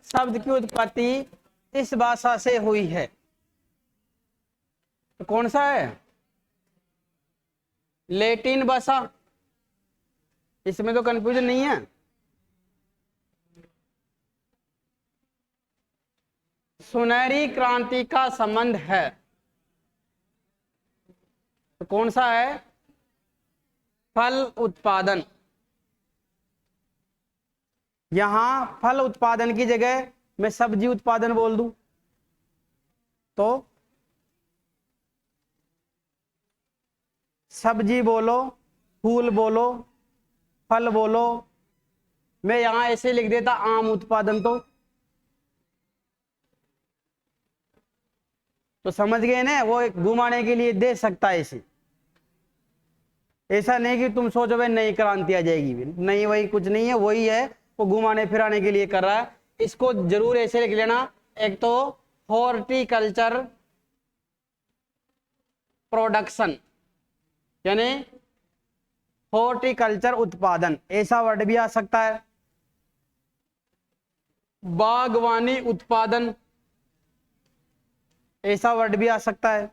शब्द की उत्पत्ति इस भाषा से हुई है। तो कौन सा है? लैटिन भाषा। इसमें तो कंफ्यूजन नहीं है। सुनहरी क्रांति का संबंध है। तो कौन सा है? फल उत्पादन। यहां फल उत्पादन की जगह मैं सब्जी उत्पादन बोल दूं तो सब्जी बोलो, फूल बोलो, फल बोलो। मैं यहां ऐसे लिख देता आम उत्पादन तो समझ गए ना, वो एक घुमाने के लिए दे सकता है इसे। ऐसा नहीं कि तुम सोचो भाई नई क्रांति आ जाएगी, नहीं, वही कुछ नहीं है, वही है, वो घुमाने फिराने के लिए कर रहा है। इसको जरूर ऐसे लिख लेना। एक तो हॉर्टिकल्चर प्रोडक्शन, यानी हॉर्टिकल्चर उत्पादन, ऐसा वर्ड भी आ सकता है। बागवानी उत्पादन, ऐसा वर्ड भी आ सकता है।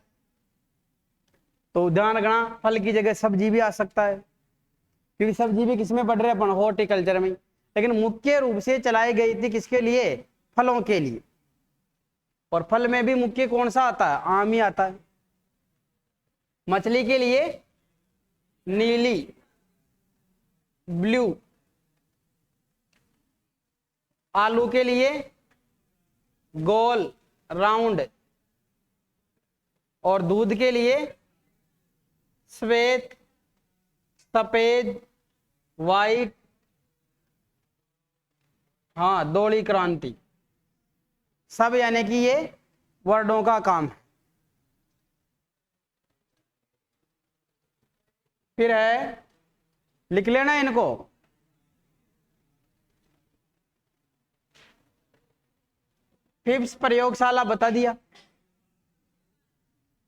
तो ध्यान रखना, फल की जगह सब्जी भी आ सकता है, क्योंकि सब्जी भी किसमें पढ़ रहे हैं अपन? हॉर्टिकल्चर में। लेकिन मुख्य रूप से चलाई गई थी किसके लिए? फलों के लिए। और फल में भी मुख्य कौन सा आता है? आम ही आता है। मछली के लिए नीली, ब्लू। आलू के लिए गोल, राउंड। और दूध के लिए श्वेत, सफेद, वाइट। हाँ, दोहरी क्रांति। सब यानी कि ये वर्डों का काम है। फिर है, लिख लेना इनको। फिफ्स प्रयोगशाला बता दिया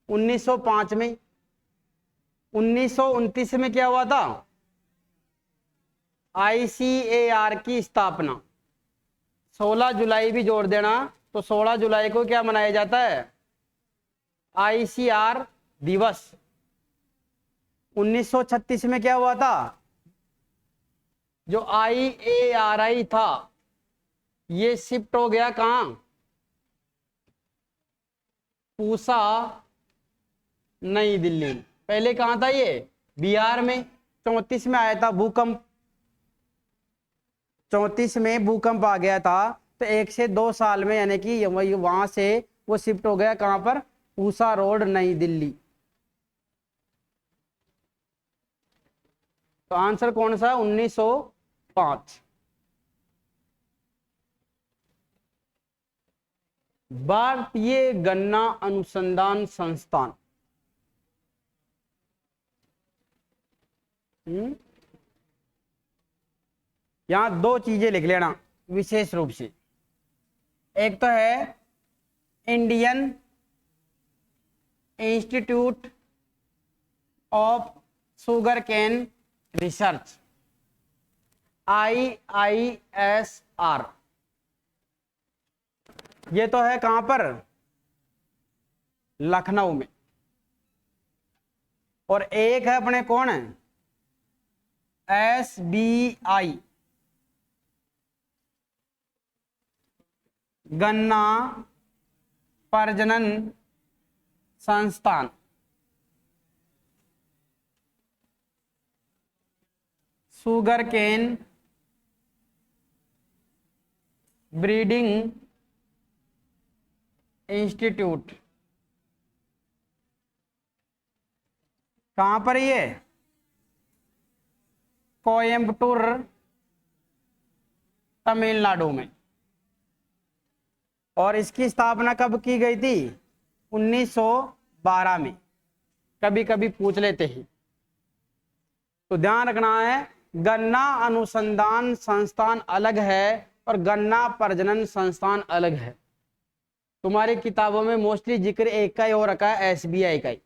1905 में। 1929 में क्या हुआ था? ICAR की स्थापना। 16 जुलाई भी जोड़ देना, तो 16 जुलाई को क्या मनाया जाता है? ICAR दिवस। 1936 में क्या हुआ था? जो IARI था ये शिफ्ट हो गया कहां? पूसा, नई दिल्ली। पहले कहां था ये? बिहार में। 34 में आया था भूकंप। 34 में भूकंप आ गया था, तो 1 से 2 साल में यानी कि वहां से वो शिफ्ट हो गया कहां पर? पूसा रोड, नई दिल्ली। तो आंसर कौन सा है? 1905। भारतीय गन्ना अनुसंधान संस्थान। यहां 2 चीजें लिख लेना विशेष रूप से। एक तो है Indian Institute of Sugar Cane Research, IISR। ये तो है कहां पर? लखनऊ में। और एक है अपने कौन है? SBI, गन्ना प्रजनन संस्थान। Sugar cane breeding institute. कहां पर ये? कोयम्बटूर, तमिलनाडु में। और इसकी स्थापना कब की गई थी? 1912 में। कभी कभी पूछ लेते हैं, तो ध्यान रखना है, गन्ना अनुसंधान संस्थान अलग है और गन्ना प्रजनन संस्थान अलग है। तुम्हारी किताबों में मोस्टली जिक्र एक का ही हो रखा है, SBI का ही।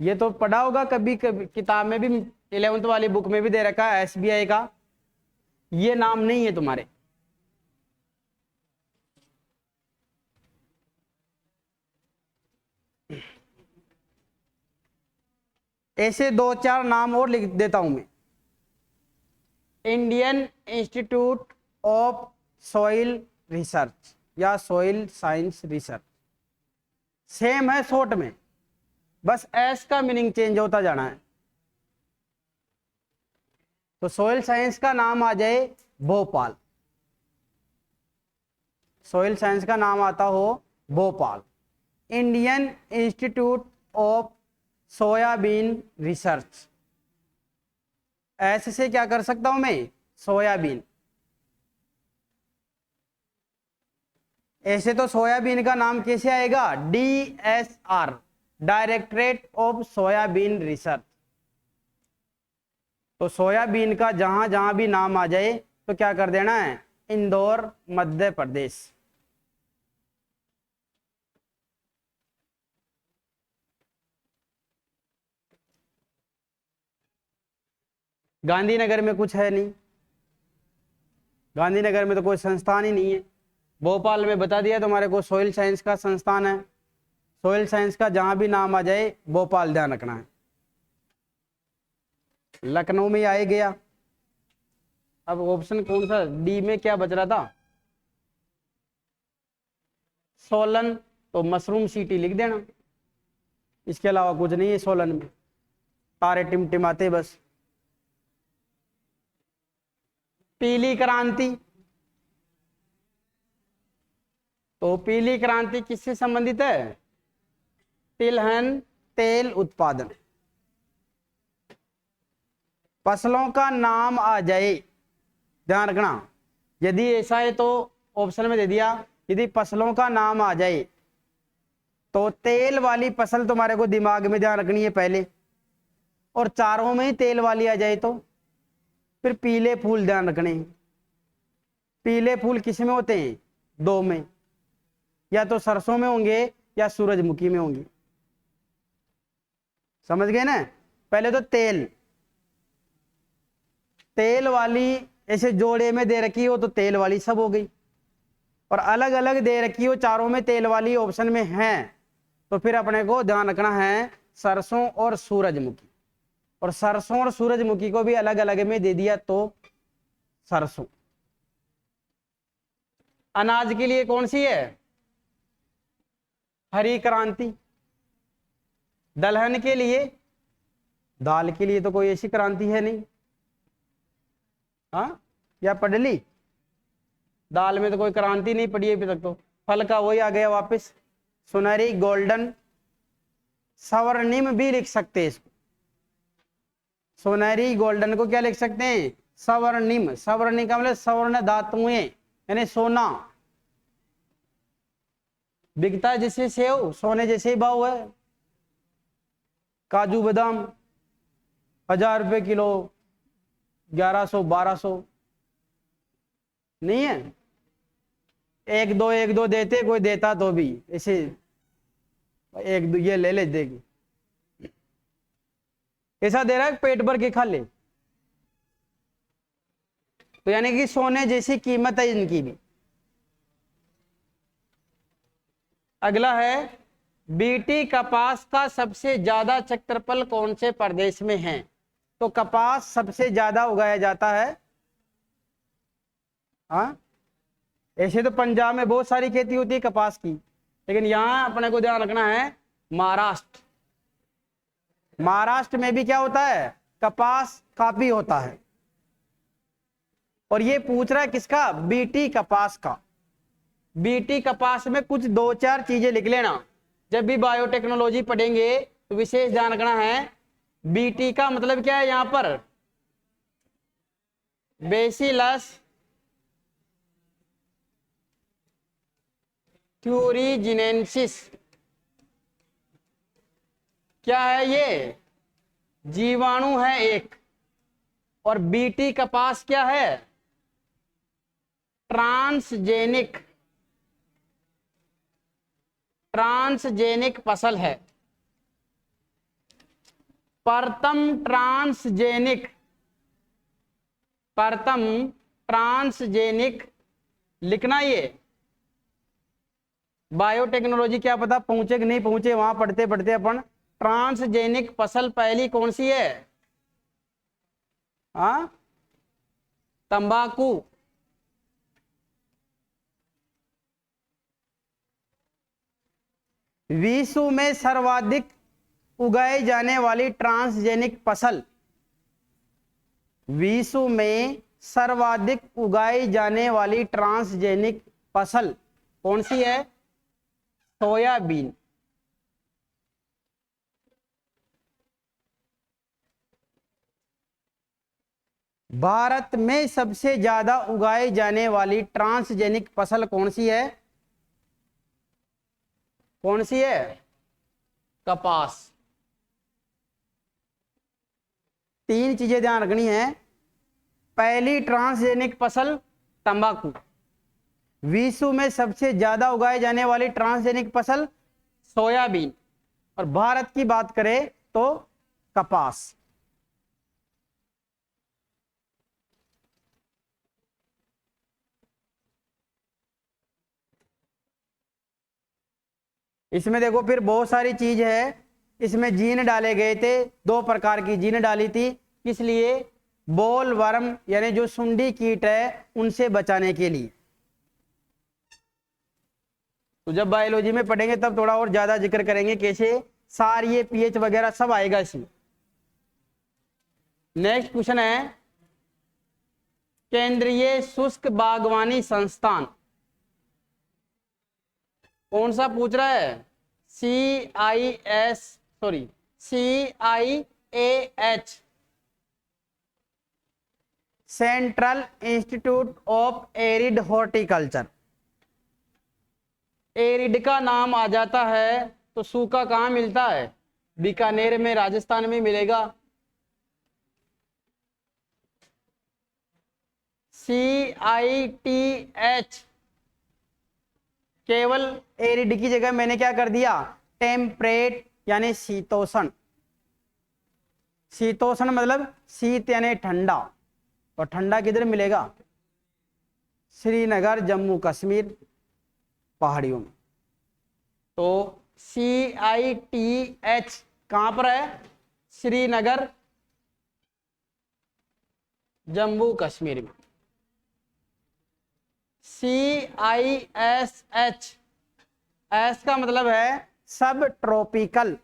ये तो पढ़ा होगा कभी कभी किताब में भी, 11th वाली बुक में भी दे रखा है SBI का, ये नाम नहीं है तुम्हारे। ऐसे दो चार नाम और लिख देता हूं मैं। Indian Institute of soil research या सॉइल साइंस रिसर्च, सेम है शॉर्ट में, बस एस का मीनिंग चेंज होता जाना है। तो सॉइल साइंस का नाम आ जाए भोपाल, सॉइल साइंस का नाम आता हो Bhopal. Indian Institute of soybean research, ऐसे से क्या कर सकता हूं मैं, सोयाबीन। ऐसे तो सोयाबीन का नाम कैसे आएगा, DSR, directorate of soybean research. तो सोयाबीन का जहां जहां भी नाम आ जाए तो क्या कर देना है, इंदौर मध्य प्रदेश। गांधीनगर में कुछ है नहीं, गांधीनगर में तो कोई संस्थान ही नहीं है। भोपाल में बता दिया तुम्हारे को सोइल साइंस का संस्थान है। सोइल साइंस का जहां भी नाम आ जाए भोपाल ध्यान रखना है। लखनऊ में आ ही गया। अब ऑप्शन कौन सा, डी में क्या बच रहा था, सोलन, तो मशरूम सिटी लिख देना। इसके अलावा कुछ नहीं है सोलन में, तारे टिमटिमाते बस। पीली क्रांति, तो पीली क्रांति किससे संबंधित है, तिलहन तेल उत्पादन। फसलों का नाम आ जाए, ध्यान रखना, यदि ऐसा है तो ऑप्शन में दे दिया, यदि फसलों का नाम आ जाए तो तेल वाली फसल तुम्हारे को दिमाग में ध्यान रखनी है पहले, और चारों में ही तेल वाली आ जाए तो फिर पीले फूल ध्यान रखने हैं। पीले फूल किस में होते हैं, दो में, या तो सरसों में होंगे या सूरजमुखी में होंगे। समझ गए ना। पहले तो तेल, तेल वाली ऐसे जोड़े में दे रखी हो तो तेल वाली सब हो गई, और अलग अलग दे रखी हो चारों में तेल वाली ऑप्शन में है तो फिर अपने को ध्यान रखना है सरसों और सूरजमुखी। और सरसों और सूरजमुखी को भी अलग अलग में दे दिया तो सरसों। अनाज के लिए कौन सी है, हरी क्रांति। दलहन के लिए, दाल के लिए तो कोई ऐसी क्रांति है नहीं, हाँ, या पढ़ ली, दाल में तो कोई क्रांति नहीं पड़ी अभी तक। तो फल का वही आ गया वापस, सुनहरी गोल्डन, स्वर्णिम भी लिख सकते हैं इसको। सुनहरी गोल्डन को क्या लिख सकते हैं, स्वर्णिम। स्वर्णिम का मतलब स्वर्ण धातुएं यानी सोना। बिकता जैसे सेव, सोने जैसे ही भाव है। काजू बादाम 1000 रुपए किलो, 1100 1200 नहीं है। एक दो देते, कोई देता तो भी ऐसे एक दो ये ले ले देगी, ऐसा दे रहा है पेट भर के खा ले। तो यानी कि सोने जैसी कीमत है इनकी भी। अगला है, बीटी कपास का सबसे ज्यादा क्षेत्रफल कौन से प्रदेश में है। तो कपास सबसे ज्यादा उगाया जाता है, हाँ, ऐसे तो पंजाब में बहुत सारी खेती होती है कपास की, लेकिन यहां अपने को ध्यान रखना है महाराष्ट्र। महाराष्ट्र में भी क्या होता है, कपास काफी होता है। और ये पूछ रहा है किसका, बीटी कपास का। बीटी कपास में कुछ दो चार चीजें लिख लेना, जब भी बायोटेक्नोलॉजी पढ़ेंगे तो विशेष ध्यान रखना है। बीटी का मतलब क्या है, यहां पर बेसिलस ट्यूरिजिनेंसिस, क्या है ये, जीवाणु है एक। और बीटी कपास क्या है, ट्रांसजेनिक, ट्रांसजेनिक फसल है। परतम ट्रांसजेनिक, परतम ट्रांसजेनिक लिखना। ये बायोटेक्नोलॉजी क्या पता पहुंचे कि नहीं पहुंचे, वहां पढ़ते पढ़ते अपन। ट्रांसजेनिक फसल पहली कौन सी है? हाँ, तंबाकू। विश्व में सर्वाधिक उगाई जाने वाली ट्रांसजेनिक फसल, विश्व में सर्वाधिक उगाई जाने वाली ट्रांसजेनिक फसल कौन सी है? सोयाबीन। भारत में सबसे ज्यादा उगाई जाने वाली ट्रांसजेनिक फसल कौन सी है? कौन सी है? कपास। तीन चीजें ध्यान रखनी है। पहली ट्रांसजेनिक फसल तंबाकू। विश्व में सबसे ज्यादा उगाई जाने वाली ट्रांसजेनिक फसल सोयाबीन। और भारत की बात करें तो कपास। इसमें देखो फिर बहुत सारी चीज है। इसमें जीन डाले गए थे, दो प्रकार की जीन डाली थी। किस लिए? बोल वर्म यानी जो सुंडी कीट है उनसे बचाने के लिए। तो जब बायोलॉजी में पढ़ेंगे तब थोड़ा और ज्यादा जिक्र करेंगे कैसे सार ये पीएच वगैरह सब आएगा इसमें। नेक्स्ट क्वेश्चन है, केंद्रीय शुष्क बागवानी संस्थान कौन सा पूछ रहा है? CIAH, central institute of arid horticulture. Arid का नाम आ जाता है तो सूखा कहाँ मिलता है? बीकानेर में, राजस्थान में मिलेगा। CITH, केवल एरिड की जगह मैंने क्या कर दिया? टेम्परेट यानी शीतोष्ण। शीतोष्ण मतलब शीत यानी ठंडा, और ठंडा किधर मिलेगा? श्रीनगर, जम्मू कश्मीर, पहाड़ियों में। तो CITH कहां पर है? श्रीनगर, जम्मू कश्मीर में। CISH, एस का मतलब है सब ट्रॉपिकल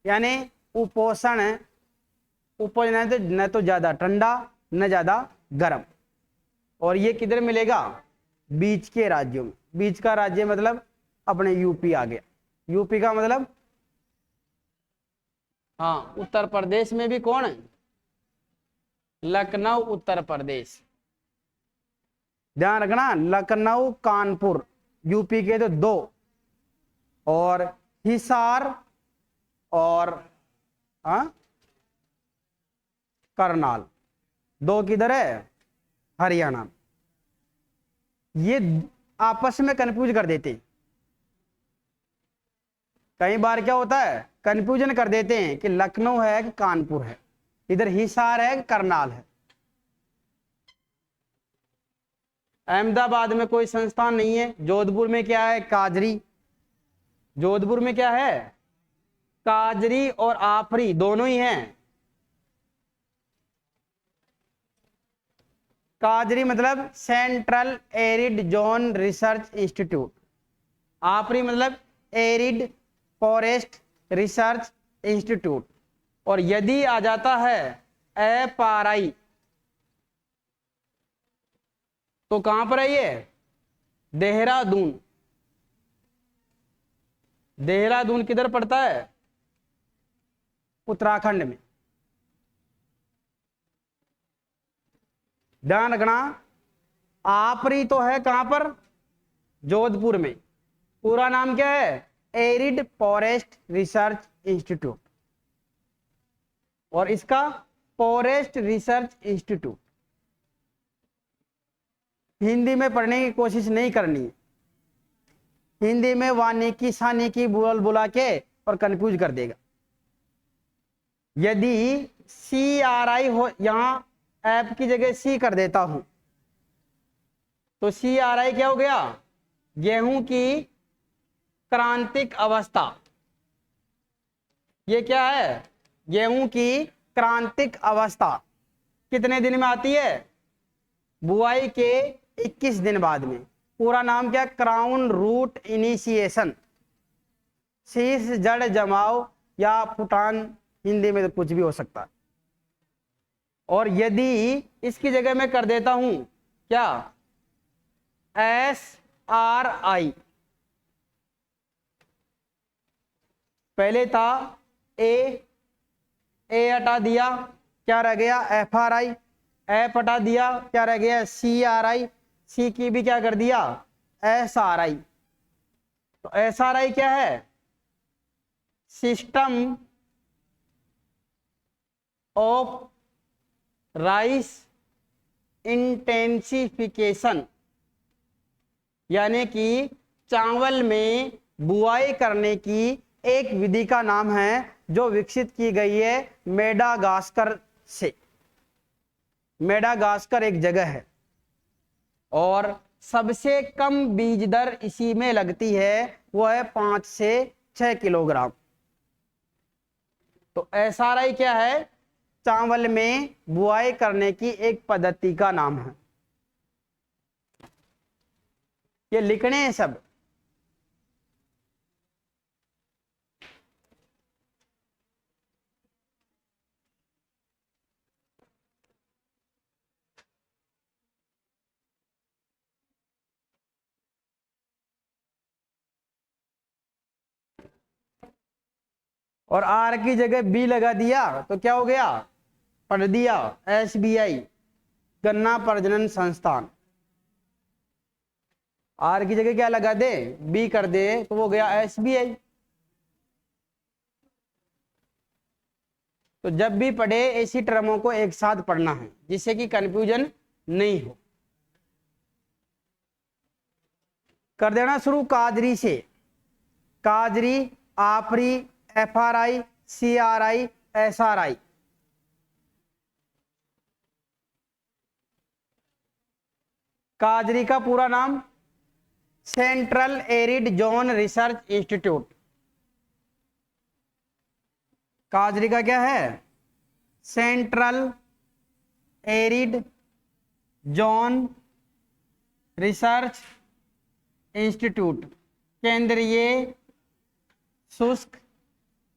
यानी उपोषण है। उपोषण न तो ज्यादा ठंडा न ज्यादा गर्म। और ये किधर मिलेगा? बीच के राज्यों में। बीच का राज्य मतलब अपने यूपी आ गया। यूपी का मतलब हाँ, उत्तर प्रदेश में भी कौन है? लखनऊ, उत्तर प्रदेश। ध्यान रखना, लखनऊ कानपुर यूपी के तो दो, और हिसार और करनाल दो किधर है? हरियाणा। ये आपस में कंफ्यूज कर देते हैं। कई बार क्या होता है, कंफ्यूजन कर देते हैं कि लखनऊ है कि कानपुर है, इधर हिसार है कि करनाल है। अहमदाबाद में कोई संस्थान नहीं है। जोधपुर में क्या है? काजरी। जोधपुर में क्या है? काजरी और आफरी दोनों ही हैं। काजरी मतलब central arid zone research institute. AFRI मतलब एरिड फॉरेस्ट रिसर्च इंस्टीट्यूट। और यदि आ जाता है एफआरआई तो कहां पर है ये? देहरादून। देहरादून किधर पड़ता है? उत्तराखंड में। ध्यान रखना, आपरी तो है कहां पर? जोधपुर में। पूरा नाम क्या है? Arid forest research institute. और इसका फॉरेस्ट रिसर्च इंस्टीट्यूट। हिंदी में पढ़ने की कोशिश नहीं करनी है। हिंदी में वानिकी सानिकी बोल बुला के और कंफ्यूज कर देगा। यदि CRI हो, यहां ऐप की जगह सी कर देता हूं तो CRI क्या हो गया? गेहूं की क्रांतिक अवस्था। ये क्या है? गेहूं की क्रांतिक अवस्था कितने दिन में आती है? बुआई के 21 दिन बाद में। पूरा नाम क्या? क्राउन रूट इनिशिएशन, शीर्ष जड़ जमाव या फुटान, हिंदी में तो कुछ भी हो सकता है। और यदि इसकी जगह मैं कर देता हूं क्या, SRI, पहले था ए हटा दिया, क्या रह गया? FRI, एफ हटा दिया, क्या रह गया? CRI, सी की भी क्या कर दिया? SRI। तो SRI क्या है? सिस्टम ऑफ राइस इंटेंसिफिकेशन, यानी कि चावल में बुआई करने की एक विधि का नाम है जो विकसित की गई है मेडागास्कर से। मेडागास्कर एक जगह है और सबसे कम बीज दर इसी में लगती है, वो है 5 से 6 किलोग्राम। तो SRI क्या है? चावल में बुआई करने की एक पद्धति का नाम है। ये लिखने हैं सब। और R की जगह B लगा दिया तो क्या हो गया? पढ़ दिया SBI, गन्ना प्रजनन संस्थान। R की जगह क्या लगा दे? B कर दे तो वो गया SBI। तो जब भी पढ़े ऐसी टर्मों को एक साथ पढ़ना है जिससे कि कंफ्यूजन नहीं हो। कर देना शुरू काजरी से। काजरी, आपरी, FRI, CRI, SRI। काजरी का पूरा नाम central arid zone research institute. काजरी का क्या है? Central arid zone research institute, केंद्रीय शुष्क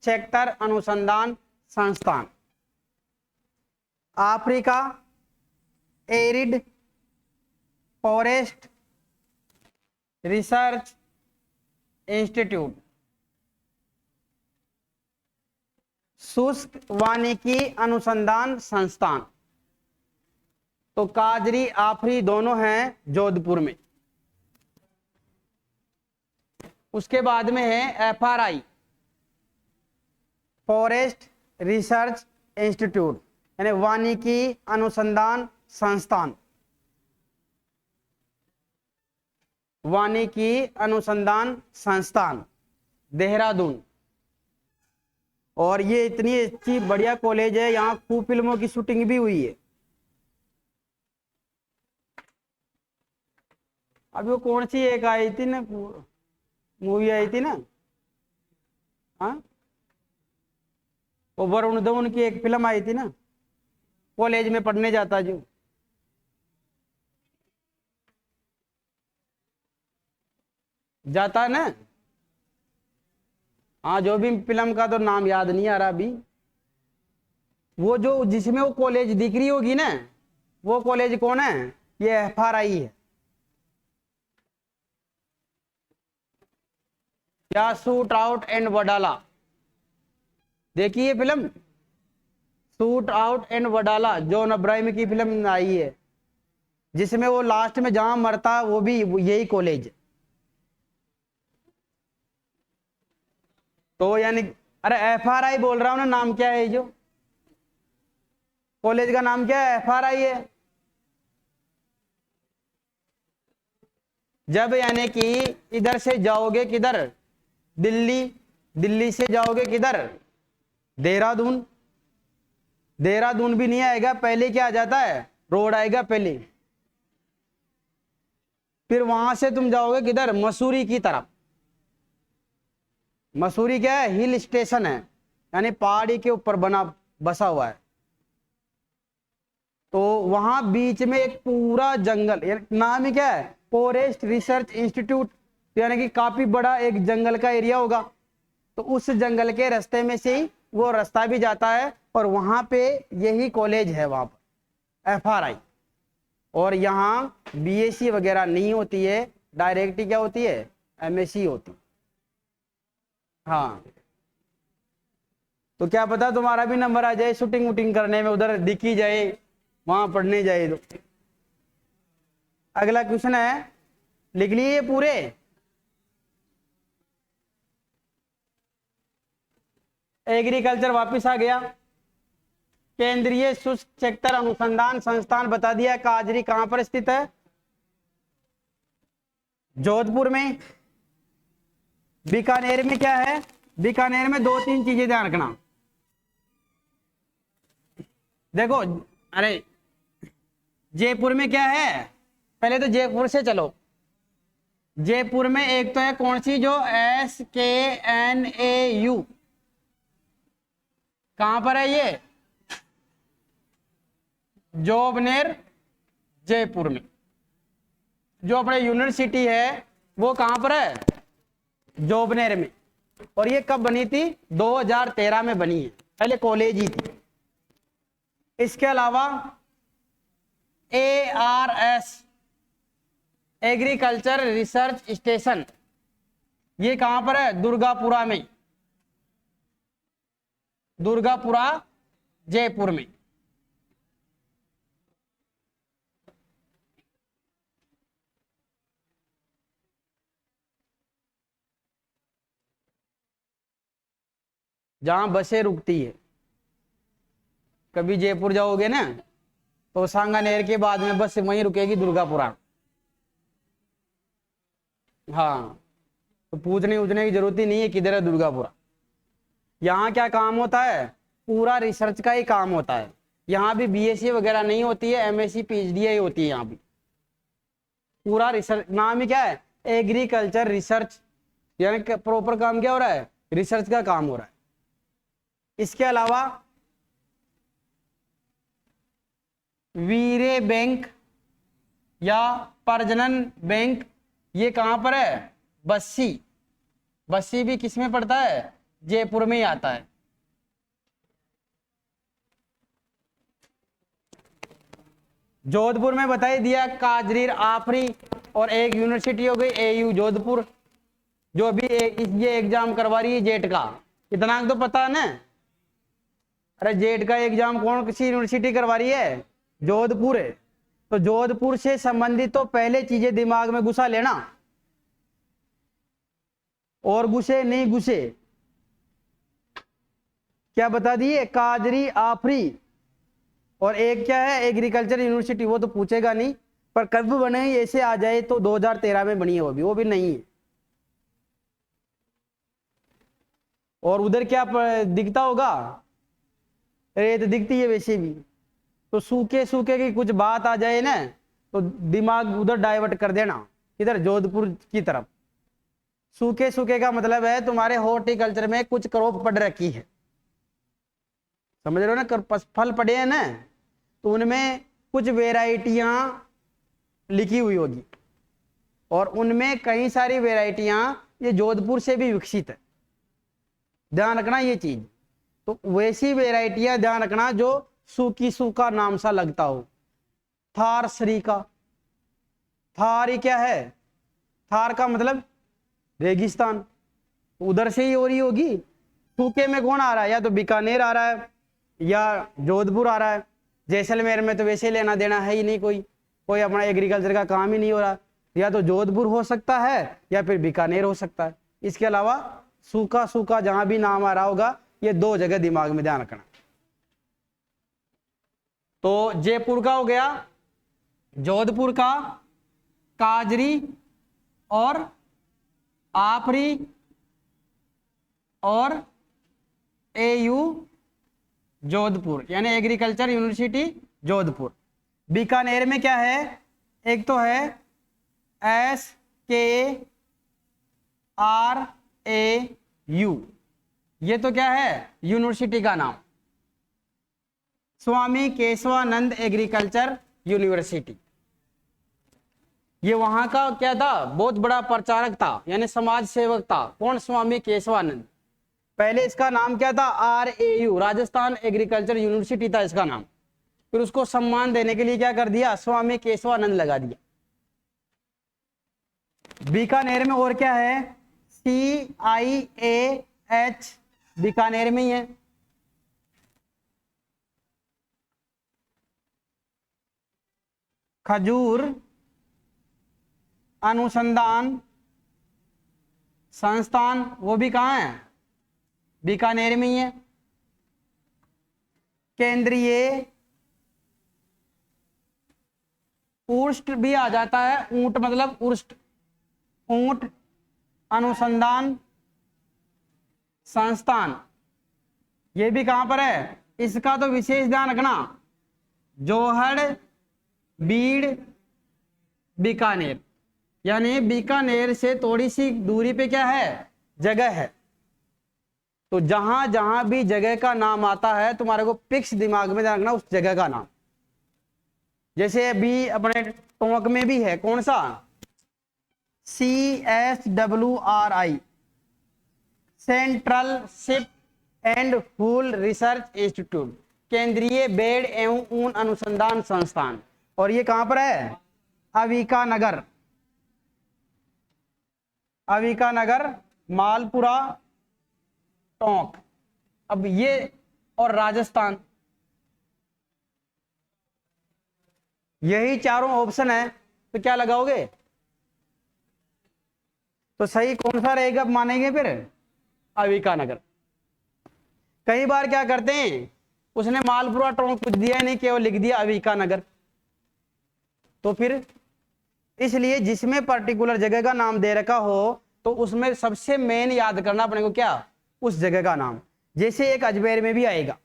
क्षेत्र अनुसंधान संस्थान। Africa arid forest research institute, शुष्क वानिकी अनुसंधान संस्थान। तो काजरी आफरी दोनों हैं जोधपुर में। उसके बाद में है FRI, फॉरेस्ट रिसर्च इंस्टीट्यूट, यानी वानिकी अनुसंधान संस्थान। वानिकी अनुसंधान संस्थान देहरादून। और ये इतनी अच्छी बढ़िया कॉलेज है, यहाँ खूब फिल्मों की शूटिंग भी हुई है। अभी वो कौन सी एक आई थी ना, मूवी आई थी ना, हाँ, वो वरुण धवन की एक फिल्म आई थी ना, कॉलेज में पढ़ने जाता जो, जाता है ना, हाँ, जो भी फिल्म का तो नाम याद नहीं आ रहा अभी। वो जो जिसमें वो कॉलेज दिख रही होगी ना, वो कॉलेज कौन है? ये FRI है। क्या शूट आउट एंड वडाला, देखिए film shoot out and Wadala, John Abraham की फिल्म आई है, जिसमें वो लास्ट में जहां मरता वो भी यही कॉलेज। तो यानी, अरे FRI बोल रहा हूं ना, नाम क्या है जो कॉलेज का नाम क्या है? FRI है। जब यानी कि इधर से जाओगे किधर? दिल्ली, दिल्ली से जाओगे किधर? देहरादून। देहरादून भी नहीं आएगा, पहले क्या आ जाता है? रोड आएगा पहले। फिर वहां से तुम जाओगे किधर, मसूरी की तरफ। मसूरी क्या है, हिल स्टेशन है, यानी पहाड़ी के ऊपर बसा हुआ है। तो वहां बीच में एक पूरा जंगल, नाम ही क्या है, फॉरेस्ट रिसर्च इंस्टीट्यूट, यानी कि काफी बड़ा एक जंगल का एरिया होगा। तो उस जंगल के रास्ते में से ही वो रास्ता भी जाता है, और वहां पे यही कॉलेज है वहां पर, FRI। और यहाँ BSc वगैरह नहीं होती है, डायरेक्ट क्या होती है, MSc होती। हाँ, तो क्या पता तुम्हारा भी नंबर आ जाए शूटिंग वूटिंग करने में, उधर दिखी जाए, वहां पढ़ने जाए तो। अगला क्वेश्चन है, लिख लिए पूरे। एग्रीकल्चर वापस आ गया। केंद्रीय शुष्क क्षेत्र अनुसंधान संस्थान बता दिया, काजरी कहां पर स्थित है, जोधपुर में। बीकानेर में क्या है, बीकानेर में 2-3 चीजें ध्यान रखना। देखो, अरे जयपुर में क्या है, पहले तो जयपुर से चलो। जयपुर में एक तो है कौन सी, जो SKNAU, कहां पर है ये, जोबनेर, जयपुर में। जो अपने यूनिवर्सिटी है वो कहां पर है, जोबनेर में। और ये कब बनी थी, 2013 में बनी है, पहले कॉलेज ही थी। इसके अलावा ARS, एग्रीकल्चर रिसर्च स्टेशन, ये कहां पर है, दुर्गापुरा में, दुर्गापुरा जयपुर में। जहां बसें रुकती है, कभी जयपुर जाओगे ना तो सांगानेर के बाद में बस वहीं रुकेगी, दुर्गापुरा। हाँ, तो पूछने उछने की जरूरत ही नहीं है किधर है दुर्गापुरा। यहाँ क्या काम होता है, पूरा रिसर्च का ही काम होता है। यहाँ भी BSc वगैरह नहीं होती है, MSc PhD ही होती है यहाँ भी। पूरा रिसर्च, नाम ही क्या है, एग्रीकल्चर रिसर्च, यानी प्रॉपर काम क्या हो रहा है, रिसर्च का काम हो रहा है। इसके अलावा वीरे बैंक या प्रजनन बैंक, ये कहां पर है, बस्सी। बस्सी भी किस में पड़ता है, जयपुर में ही आता है। जोधपुर में बताई दिया, काजरी आफरी, और एक यूनिवर्सिटी हो गई AU जोधपुर, जो भी ये एग्जाम करवा रही है जेट का। इतना तो पता है ना, अरे जेट का एग्जाम कौन सी यूनिवर्सिटी करवा रही है, जोधपुर है। तो जोधपुर से संबंधित तो पहले चीजें दिमाग में घुसा लेना, और घुसे नहीं घुसे क्या बता दिए, काजरी आफरी, और एक क्या है, एग्रीकल्चर यूनिवर्सिटी, वो तो पूछेगा नहीं, पर कब बने ऐसे आ जाए तो 2013 में बनी है, वो भी नहीं है। और उधर क्या दिखता होगा, रेत दिखती है वैसे भी। तो सूखे सूखे की कुछ बात आ जाए ना तो दिमाग उधर डाइवर्ट कर देना, इधर जोधपुर की तरफ। सूखे सूखे का मतलब है तुम्हारे हॉर्टिकल्चर में कुछ क्रॉप पड़ रखी है, समझ रहे हो ना, फल पड़े हैं ना, तो उनमें कुछ वेराइटियां लिखी हुई होगी, और उनमें कई सारी वेराइटियां ये जोधपुर से भी विकसित है, ध्यान रखना ये चीज। तो वैसी वेराइटियां ध्यान रखना जो सूखी सूखा नाम सा लगता हो। थार सरीका, थार ही क्या है, थार का मतलब रेगिस्तान, उधर से ही हो रही होगी। सूखे में कौन आ रहा है, या तो बीकानेर आ रहा है या जोधपुर आ रहा है। जैसलमेर में तो वैसे लेना देना है ही नहीं, कोई अपना एग्रीकल्चर का काम ही नहीं हो रहा, या तो जोधपुर हो सकता है या फिर बीकानेर हो सकता है। इसके अलावा सूखा सूखा जहां भी नाम आ रहा होगा, ये 2 जगह दिमाग में ध्यान रखना। तो जयपुर का हो गया, जोधपुर का काजरी और आफरी और AU जोधपुर, यानी एग्रीकल्चर यूनिवर्सिटी जोधपुर। बीकानेर में क्या है, एक तो है SKRAU, ये तो क्या है, यूनिवर्सिटी का नाम, स्वामी केशवानंद एग्रीकल्चर यूनिवर्सिटी। ये वहां का क्या था, बहुत बड़ा प्रचारक था, यानी समाज सेवक था। कौन, स्वामी केशवानंद। पहले इसका नाम क्या था, RAU, राजस्थान एग्रीकल्चर यूनिवर्सिटी था इसका नाम। फिर उसको सम्मान देने के लिए क्या कर दिया, स्वामी केशवानंद लगा दिया। बीकानेर में और क्या है, CIAH, बीकानेर में ही है। खजूर अनुसंधान संस्थान, वो भी कहाँ है, बीकानेर में ही है। केंद्रीय ऊष्ट भी आ जाता है, ऊंट मतलब उर्ष्ट, ऊंट अनुसंधान संस्थान, ये भी कहां पर है, इसका तो विशेष ध्यान रखना, जोहड़ बीड़ बीकानेर, यानी बीकानेर से थोड़ी सी दूरी पे क्या है, जगह है। तो जहां जहां भी जगह का नाम आता है तुम्हारे को फिक्स दिमाग में रखना उस जगह का नाम। जैसे अभी अपने टोंक में भी है, कौन सा, CSWRI, central ship and wool research institute, केंद्रीय बेड़ एवं ऊन अनुसंधान संस्थान। और ये कहां पर है, अविका नगर, अविका नगर, मालपुरा, टोंक। अब ये और राजस्थान, यही चारों ऑप्शन है, तो क्या लगाओगे, तो सही कौन सा रहेगा मानेंगे फिर, अविका नगर। कई बार क्या करते हैं, उसने मालपुरा टोंक कुछ दिया नहीं, केवल लिख दिया अविका नगर। तो फिर इसलिए जिसमें पर्टिकुलर जगह का नाम दे रखा हो तो उसमें सबसे मेन याद करना अपने को क्या, उस जगह का नाम। जैसे एक अजमेर में भी आएगा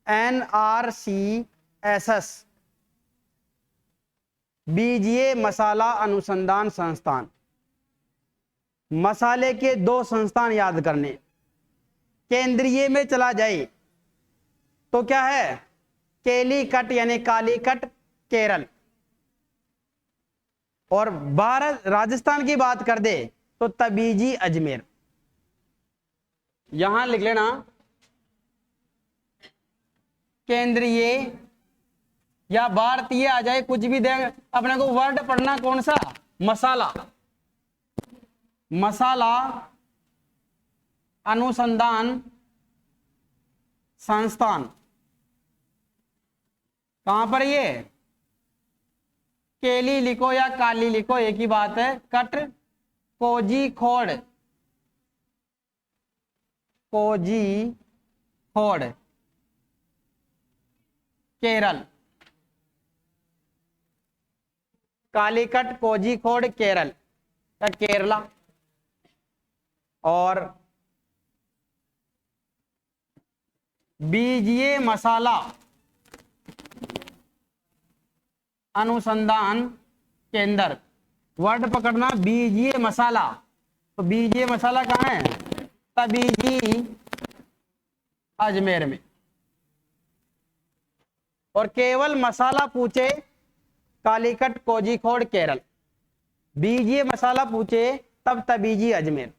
NRCSS, बीजीय मसाला अनुसंधान संस्थान, मसाले के दो संस्थान याद करने। केंद्रीय में चला जाए तो क्या है, केलीकट यानी कालीकट केरल। और भारत राजस्थान की बात कर दे तो तबीजी अजमेर। यहां लिख लेना, केंद्रीय या भारतीय आ जाए कुछ भी दे, अपने को वर्ड पढ़ना कौन सा, मसाला, मसाला अनुसंधान संस्थान। कहां पर ये, केली लिखो या काली लिखो एक ही बात है, कट कोझिकोड, कोझिकोड केरल, कालीकट कोझिकोड केरल या केरला। और बीजीय मसाला अनुसंधान केंद्र, वर्ड पकड़ना बीजीय मसाला, तो बीजीय मसाला कहाँ है, तबीजी अजमेर में। और केवल मसाला पूछे कालीकट कोझिकोड केरल, बीजीय मसाला पूछे तब तबीजी अजमेर।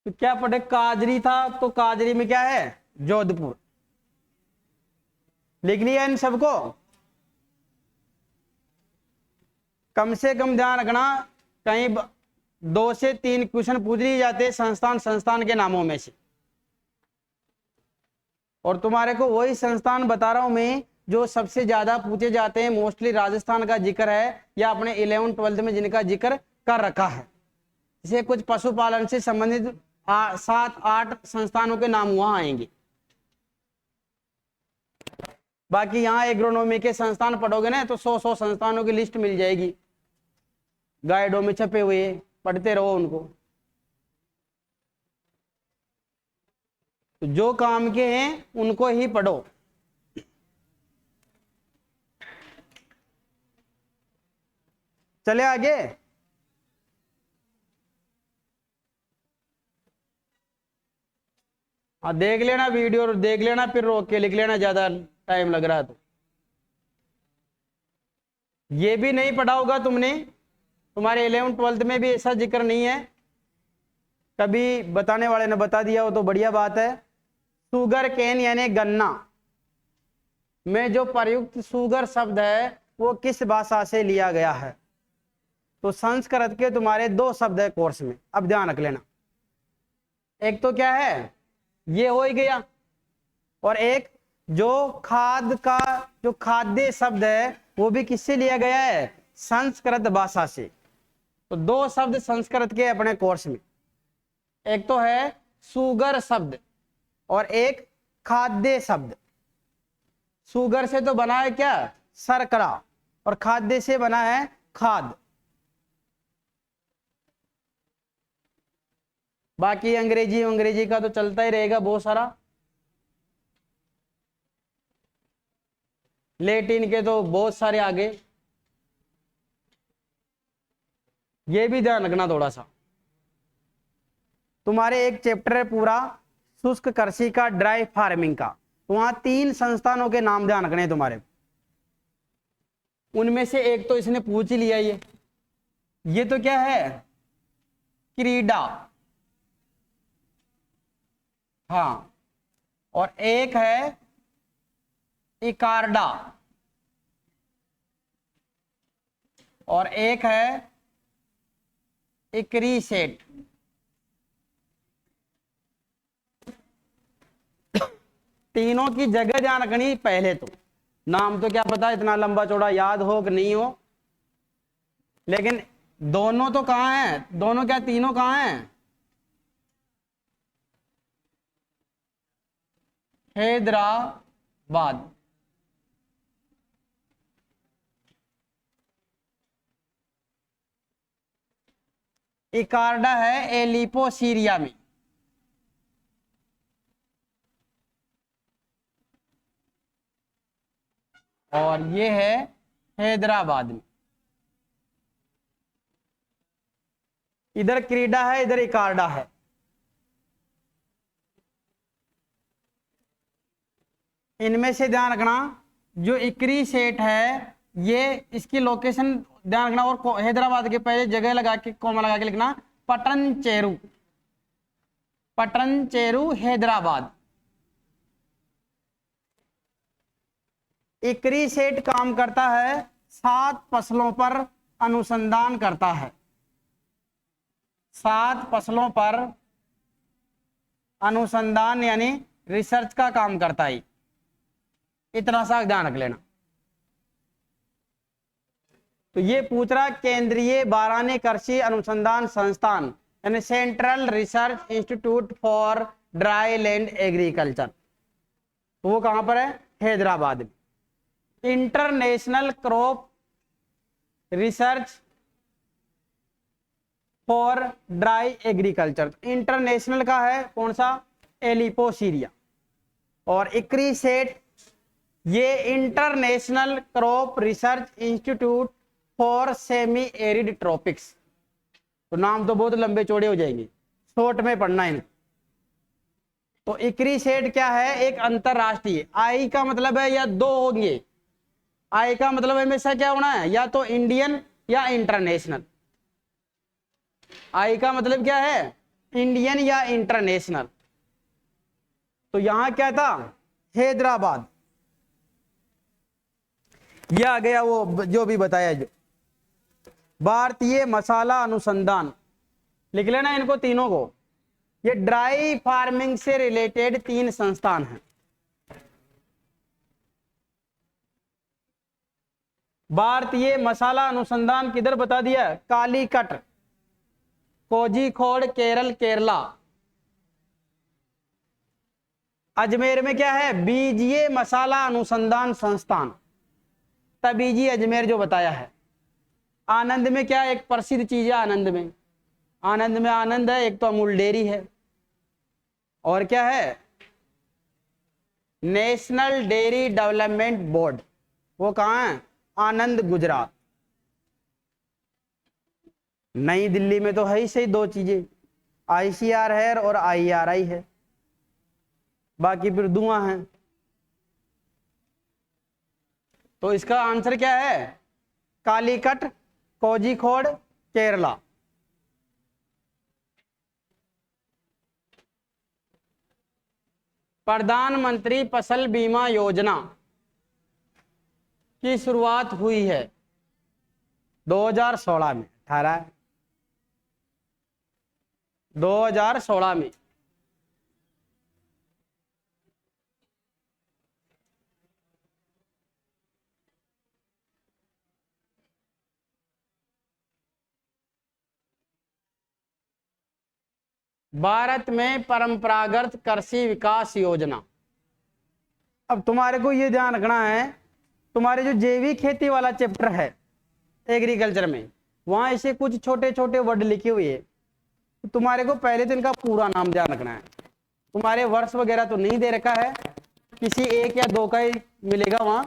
तो क्या पढ़े, काजरी था तो काजरी में क्या है, जोधपुर। लिख लिया इन सबको, कम से कम ध्यान रखना, कहीं 2 से 3 क्वेश्चन पूछ लिए जाते हैं संस्थान के नामों में से। और तुम्हारे को वही संस्थान बता रहा हूं मैं जो सबसे ज्यादा पूछे जाते हैं। मोस्टली राजस्थान का जिक्र है या अपने 11th-12th में जिनका जिक्र कर रखा है। जैसे कुछ पशुपालन से संबंधित 7-8 संस्थानों के नाम वहां आएंगे। बाकी यहाँ एग्रोनॉमी के संस्थान पढ़ोगे ना तो 100 संस्थानों की लिस्ट मिल जाएगी, गाइडों में छपे हुए, पढ़ते रहो उनको। तो जो काम के हैं उनको ही पढ़ो। चले आगे। हाँ, देख लेना वीडियो और देख लेना, फिर रोक के लिख लेना, ज्यादा टाइम लग रहा है तो। ये भी नहीं पढ़ा होगा तुमने, तुम्हारे 11th 12th में भी ऐसा जिक्र नहीं है, कभी बताने वाले ने बता दिया हो तो बढ़िया बात है। शुगर केन यानी गन्ना में जो प्रयुक्त शुगर शब्द है वो किस भाषा से लिया गया है? तो संस्कृत के तुम्हारे 2 शब्द है कोर्स में, अब ध्यान रख लेना। एक तो क्या है, ये हो ही गया, और एक जो खाद का जो खाद्य शब्द है वो भी किससे लिया गया है? संस्कृत भाषा से। तो 2 शब्द संस्कृत के अपने कोर्स में, एक तो है सुगर शब्द और एक खाद्य शब्द। सुगर से तो बना है क्या? शर्करा, और खाद्य से बना है खाद। बाकी अंग्रेजी का तो चलता ही रहेगा बहुत सारा, लेटिन के तो बहुत सारे आगे, ये भी ध्यान रखना थोड़ा सा। तुम्हारे एक चैप्टर है पूरा शुष्क कृषि का, ड्राई फार्मिंग का, तो वहां 3 संस्थानों के नाम ध्यान रखने तुम्हारे। उनमें से एक तो इसने पूछ ही लिया, ये तो क्या है? क्रीडा, हाँ, और एक है इकार्डा, और एक है इक्रीसेट। तीनों की जगह ध्यान रखनी। पहले तो नाम तो क्या पता इतना लंबा चौड़ा याद हो कि नहीं हो, लेकिन दोनों तो कहाँ हैं? दोनों क्या तीनों कहाँ हैं? हैदराबाद। इकार्डा है एलिपो सीरिया में, और ये है हैदराबाद में। इधर क्रीडा है, इधर इकार्डा है। इनमें से ध्यान रखना, जो इकरी सेट है ये इसकी लोकेशन ध्यान रखना, और हैदराबाद के पहले जगह लगा के कॉमा लगा के लिखना पटन चेरू, पटन चेरू हैदराबाद। इकरी सेट काम करता है 7 फसलों पर अनुसंधान करता है, 7 फसलों पर अनुसंधान यानी रिसर्च का काम करता है। इतना सा ध्यान रख लेना। तो ये पूछ रहा केंद्रीय बारानी कृषि अनुसंधान संस्थान यानी central research institute for dry land agriculture, तो वो कहां पर है? हैदराबाद में। International crop research for dry agriculture, international का है कौन सा? एलिपो सीरिया। और इक्रीसेट ये international crop research institute for semi arid tropics. तो नाम तो बहुत लंबे चौड़े हो जाएंगे, शॉर्ट में पढ़ना है। तो इक्रीसेट क्या है? एक अंतरराष्ट्रीय, आई का मतलब है या 2 होंगे, आई का मतलब हमेशा क्या होना है? या तो इंडियन या इंटरनेशनल। आई का मतलब क्या है? इंडियन या इंटरनेशनल। तो यहां क्या था? हैदराबाद। यह आ गया वो जो भी बताया, जो भारतीय मसाला अनुसंधान, लिख लेना इनको तीनों को। ये ड्राई फार्मिंग से रिलेटेड 3 संस्थान हैं। भारतीय मसाला अनुसंधान किधर बता दिया? कालीकट, कोझिकोड, केरल, केरला। अजमेर में क्या है? बीजीय मसाला अनुसंधान संस्थान, तबीजी अजमेर जो बताया है। आनंद में क्या? एक प्रसिद्ध चीज है आनंद में, आनंद में आनंद है, एक तो अमूल डेयरी है, और क्या है? नेशनल डेयरी डेवलपमेंट बोर्ड, वो कहाँ है? आनंद, गुजरात। नई दिल्ली में तो है ही सही दो चीजें, आईसीआर है और आईआरआई है, बाकी फिर धुआं है। तो इसका आंसर क्या है? कालीकट, कोझिकोड, केरला। प्रधानमंत्री फसल बीमा योजना की शुरुआत हुई है 2016 में, 2016 में। भारत में परंपरागत कृषि विकास योजना। अब तुम्हारे को ये ध्यान रखना है, तुम्हारे जो जैविक खेती वाला चैप्टर है एग्रीकल्चर में, वहां ऐसे कुछ छोटे छोटे वर्ड लिखे हुए हैं, तो तुम्हारे को पहले तो इनका पूरा नाम ध्यान रखना है। तुम्हारे वर्ष वगैरह तो नहीं दे रखा है, किसी एक या दो का ही मिलेगा वहां।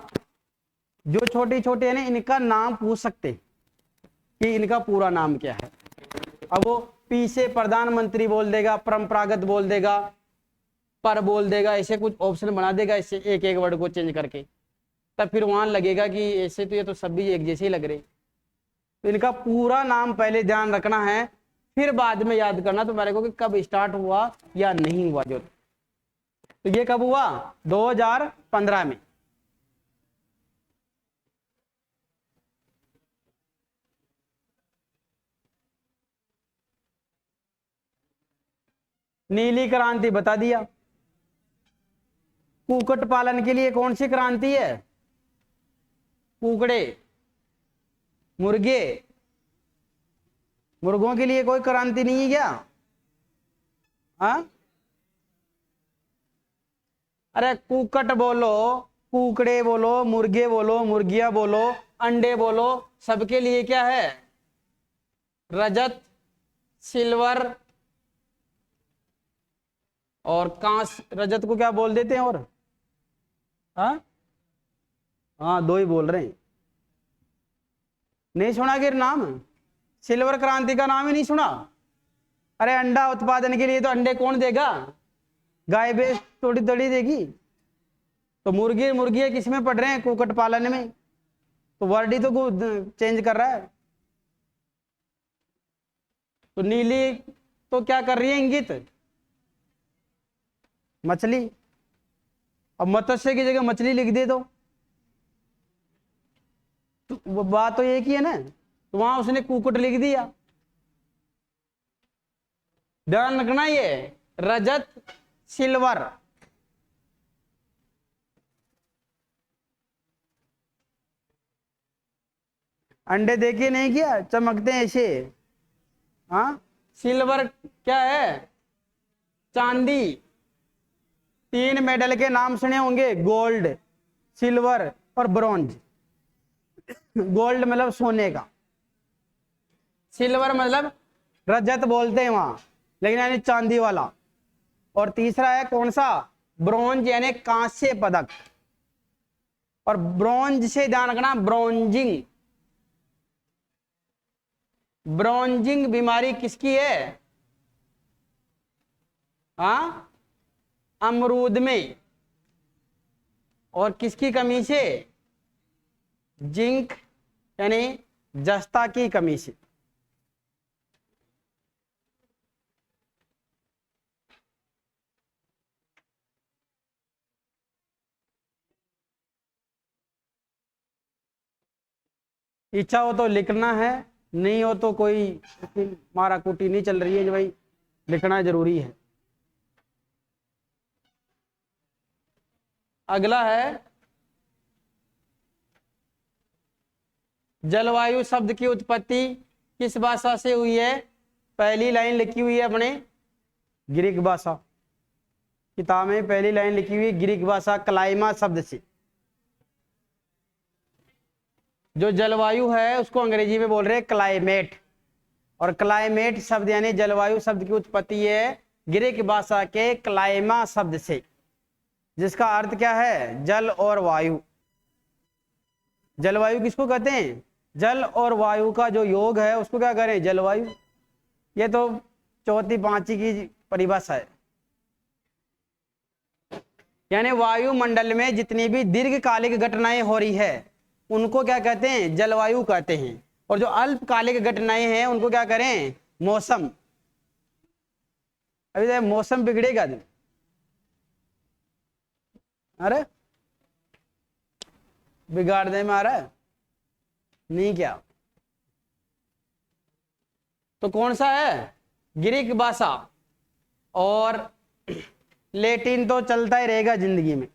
जो छोटे छोटे है ना, इनका नाम पूछ सकते कि इनका पूरा नाम क्या है। अब वो पी से प्रधानमंत्री बोल देगा, परंपरागत बोल देगा, पर बोल देगा, ऐसे कुछ ऑप्शन बना देगा इससे एक एक वर्ड को चेंज करके, तब फिर वहां लगेगा कि ऐसे तो ये तो सभी एक जैसे ही लग रहे। तो इनका पूरा नाम पहले ध्यान रखना है, फिर बाद में याद करना तुम्हारे को कि कब स्टार्ट हुआ या नहीं हुआ। जो तो ये कब हुआ? 2015 में। नीली क्रांति बता दिया। कुक्कुट पालन के लिए कौन सी क्रांति है? कुकड़े, मुर्गे, मुर्गों के लिए कोई क्रांति नहीं है क्या? हाँ, अरे कुक्कुट बोलो, कुकड़े बोलो, मुर्गे बोलो, मुर्गियां बोलो, अंडे बोलो, सबके लिए क्या है? रजत, सिल्वर और कांस। रजत को क्या बोल देते हैं? और हाँ हाँ, दो ही बोल रहे हैं। नहीं सुना कि नाम? सिल्वर क्रांति का नाम ही नहीं सुना? अरे अंडा उत्पादन के लिए तो अंडे कौन देगा? गाय भैंस थोड़ी थोड़ी देगी। तो मुर्गे मुर्गियां किस में पढ़ रहे हैं? कुक्कुट पालन में। तो वर्ड ही तो चेंज कर रहा है। तो नीली तो क्या कर रही है? इंगित, मछली। अब मत्स्य की जगह मछली लिख दे तो वो बात तो एक ही है ना। तो वहां उसने कुक्कुट लिख दिया। ध्यान रखना, ये रजत, सिल्वर। अंडे देखे नहीं क्या चमकते हैं ऐसे? हाँ, सिल्वर क्या है? चांदी। 3 मेडल के नाम सुने होंगे, गोल्ड, सिल्वर और ब्रॉन्ज। गोल्ड मतलब सोने का, सिल्वर मतलब रजत बोलते हैं वहां, लेकिन यानी चांदी वाला। और तीसरा है कौन सा? ब्रॉन्ज यानी कांस्य पदक। और ब्रॉन्ज से ध्यान रखना, ब्रॉन्जिंग। ब्रॉन्जिंग बीमारी किसकी है? हाँ, अमरूद में। और किसकी कमी से? जिंक यानी जस्ता की कमी से। इच्छा हो तो लिखना है, नहीं हो तो कोई मारा कुटी नहीं चल रही है, जो भाई लिखना जरूरी है। अगला है जलवायु शब्द की उत्पत्ति किस भाषा से हुई है? पहली लाइन लिखी हुई है अपने ग्रीक भाषा, किताब में पहली लाइन लिखी हुई ग्रीक भाषा क्लाइमा शब्द से। जो जलवायु है उसको अंग्रेजी में बोल रहे हैं क्लाइमेट, और क्लाइमेट शब्द यानी जलवायु शब्द की उत्पत्ति है ग्रीक भाषा के क्लाइमा शब्द से। जिसका अर्थ क्या है, जल और वायु। जलवायु किसको कहते हैं, जल और वायु का जो योग है उसको क्या करें, जलवायु। ये तो चौथी पांचवी की परिभाषा है। यानी वायुमंडल में जितनी भी दीर्घकालिक घटनाएं हो रही है उनको क्या कहते हैं, जलवायु कहते हैं। और जो अल्पकालिक घटनाएं हैं उनको क्या करें, मौसम। अभी तो मौसम बिगड़ेगा। अरे बिगाड़ने में आ रहा है नहीं क्या। तो कौन सा है, ग्रीक भाषा और लैटिन तो चलता ही रहेगा जिंदगी में।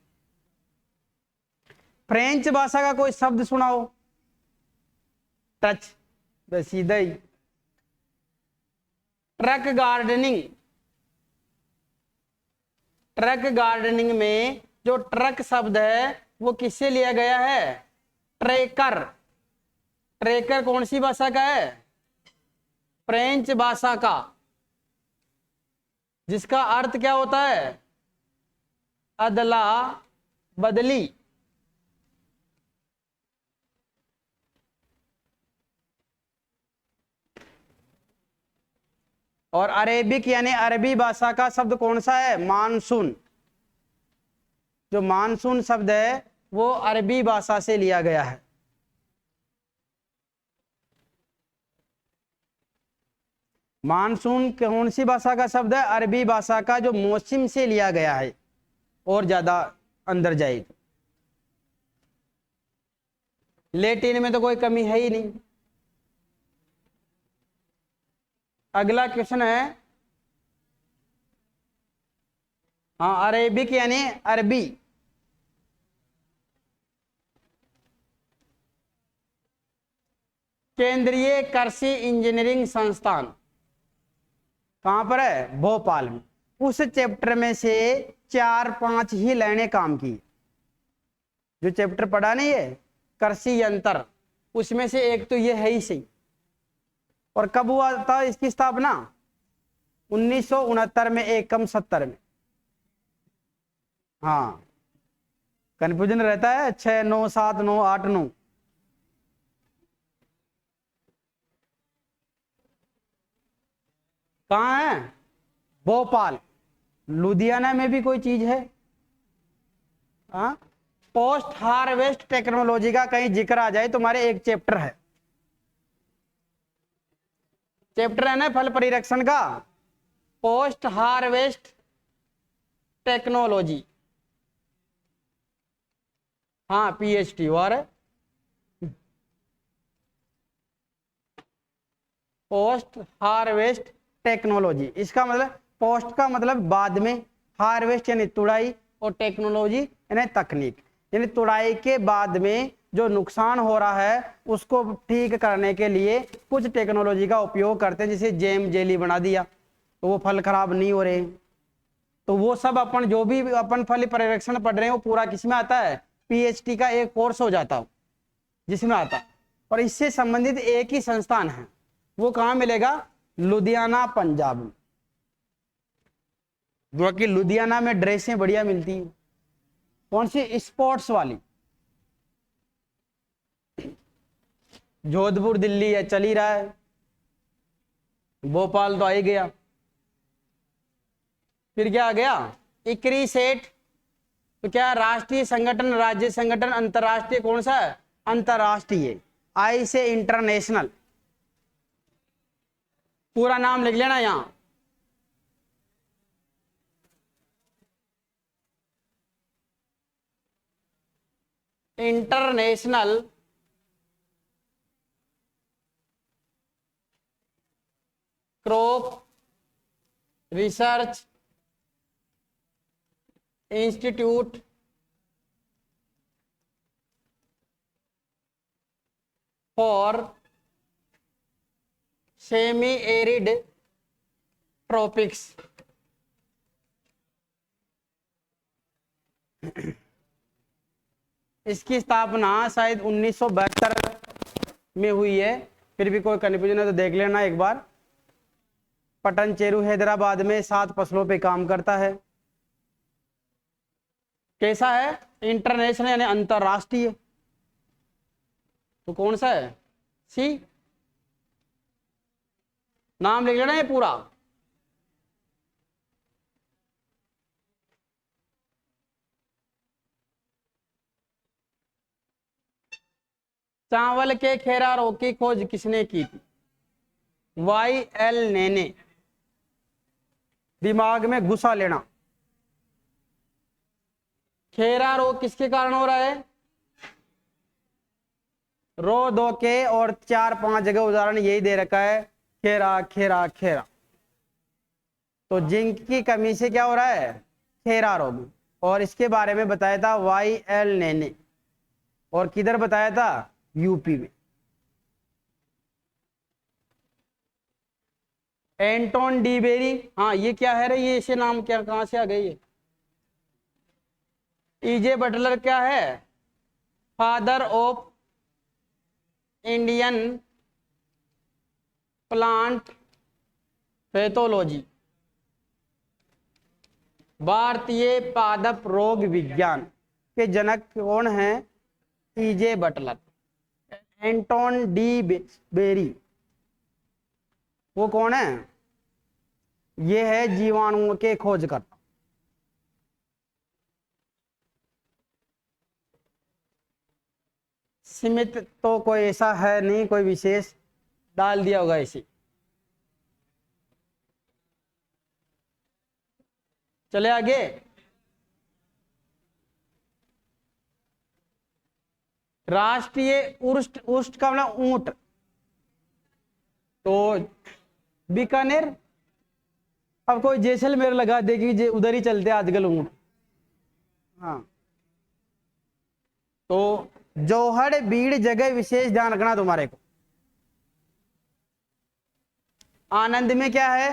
फ्रेंच भाषा का कोई शब्द सुनाओ, टच, बस सीधा ही। ट्रक गार्डनिंग, ट्रक गार्डनिंग में जो ट्रक शब्द है वो किससे लिया गया है, ट्रेकर। ट्रेकर कौन सी भाषा का है, फ्रेंच भाषा का, जिसका अर्थ क्या होता है, अदला बदली। और अरेबिक यानी अरबी भाषा का शब्द कौन सा है, मानसून। जो मानसून शब्द है वो अरबी भाषा से लिया गया है। मानसून कौन सी भाषा का शब्द है, अरबी भाषा का, जो मौसम से लिया गया है। और ज्यादा अंदर जाए तो लैटिन में तो कोई कमी है ही नहीं। अगला क्वेश्चन है, हाँ, अरेबिक यानी अरबी। केंद्रीय कृषि इंजीनियरिंग संस्थान कहां पर है, भोपाल में। उस चैप्टर में से 4-5 ही लाइनें काम की। जो चैप्टर पढ़ा नहीं है कृषि यंत्र, उसमें से एक तो ये है ही सही। और कब हुआ था इसकी स्थापना, 1969 में, एकम 70 में। हाँ, कंफ्यूजन रहता है, 6, 9, 7, 9, 8, 9। कहाँ है, भोपाल। लुधियाना में भी कोई चीज है, हाँ। पोस्ट हार्वेस्ट टेक्नोलॉजी का कहीं जिक्र आ जाए तुम्हारे, एक चैप्टर है, चैप्टर है ना फल परिरक्षण का, पोस्ट हार्वेस्ट टेक्नोलॉजी। हाँ, पीएचडी। और पोस्ट हार्वेस्ट टेक्नोलॉजी, इसका मतलब पोस्ट का मतलब बाद में, हार्वेस्ट यानी तुड़ाई, और टेक्नोलॉजी यानी तकनीक। यानी तुड़ाई के बाद में जो नुकसान हो रहा है उसको ठीक करने के लिए कुछ टेक्नोलॉजी का उपयोग करते हैं। जैसे जैम जेली बना दिया तो वो फल खराब नहीं हो रहे। तो वो सब अपन जो भी अपन फल परिरक्षण पढ़ रहे हैं वो पूरा किसमें आता है, पीएचडी का एक कोर्स हो जाता हो जिसमें आता है। और इससे संबंधित एक ही संस्थान है, वो कहाँ मिलेगा, लुधियाना, पंजाब में। जो कि लुधियाना में ड्रेसें बढ़िया मिलती हैं। कौन सी, स्पोर्ट्स वाली। जोधपुर दिल्ली है, चल ही रहा है। भोपाल तो आ ही गया। फिर क्या आ गया, इक्री सेठ। तो क्या, राष्ट्रीय संगठन, राज्य संगठन, अंतरराष्ट्रीय, कौन सा है, अंतरराष्ट्रीय। आई से इंटरनेशनल। पूरा नाम लिख लेना यहां, international crop research institute for semi arid tropics. इसकी स्थापना शायद 1972 में हुई है। फिर भी कोई कंफ्यूजन है तो देख लेना एक बार। पटन चेरू हैदराबाद में 7 फसलों पे काम करता है। कैसा है? इंटरनेशनल यानी अंतरराष्ट्रीय। तो कौन सा है? सी। नाम लिख लेना ये पूरा। चावल के खेरा रोग की खोज किसने की थी? YL नेने। दिमाग में घुसा लेना। खेरा रोग किसके कारण हो रहा है? रो दो के और 4-5 जगह उदाहरण यही दे रखा है, खेरा खेरा खेरा। तो जिंक की कमी से क्या हो रहा है? खेरा रोग। और इसके बारे में बताया था YL नेने। और किधर बताया था? यूपी में। Anton de berry. हाँ ये क्या है रे, ये इसे नाम क्या कहां से आ गई है? EJ बटलर क्या है? Father of Indian plant pathology. भारतीय पादप रोग विज्ञान के जनक कौन है? EJ Butler. Anton de Bary वो कौन है? ये है जीवाणुओं के खोजकर्ता। सीमित तो कोई ऐसा है नहीं, कोई विशेष डाल दिया होगा इसे। चले आगे। राष्ट्रीय उष्ट, उष्ट का मतलब ऊंट। तो बीकानेर। अब कोई जैसलमेर लगा देगी, उधर ही चलते आजकल ऊंट। हाँ तो जोहड़ बीड़ जगह विशेष ध्यान रखना तुम्हारे को। आनंद में क्या है?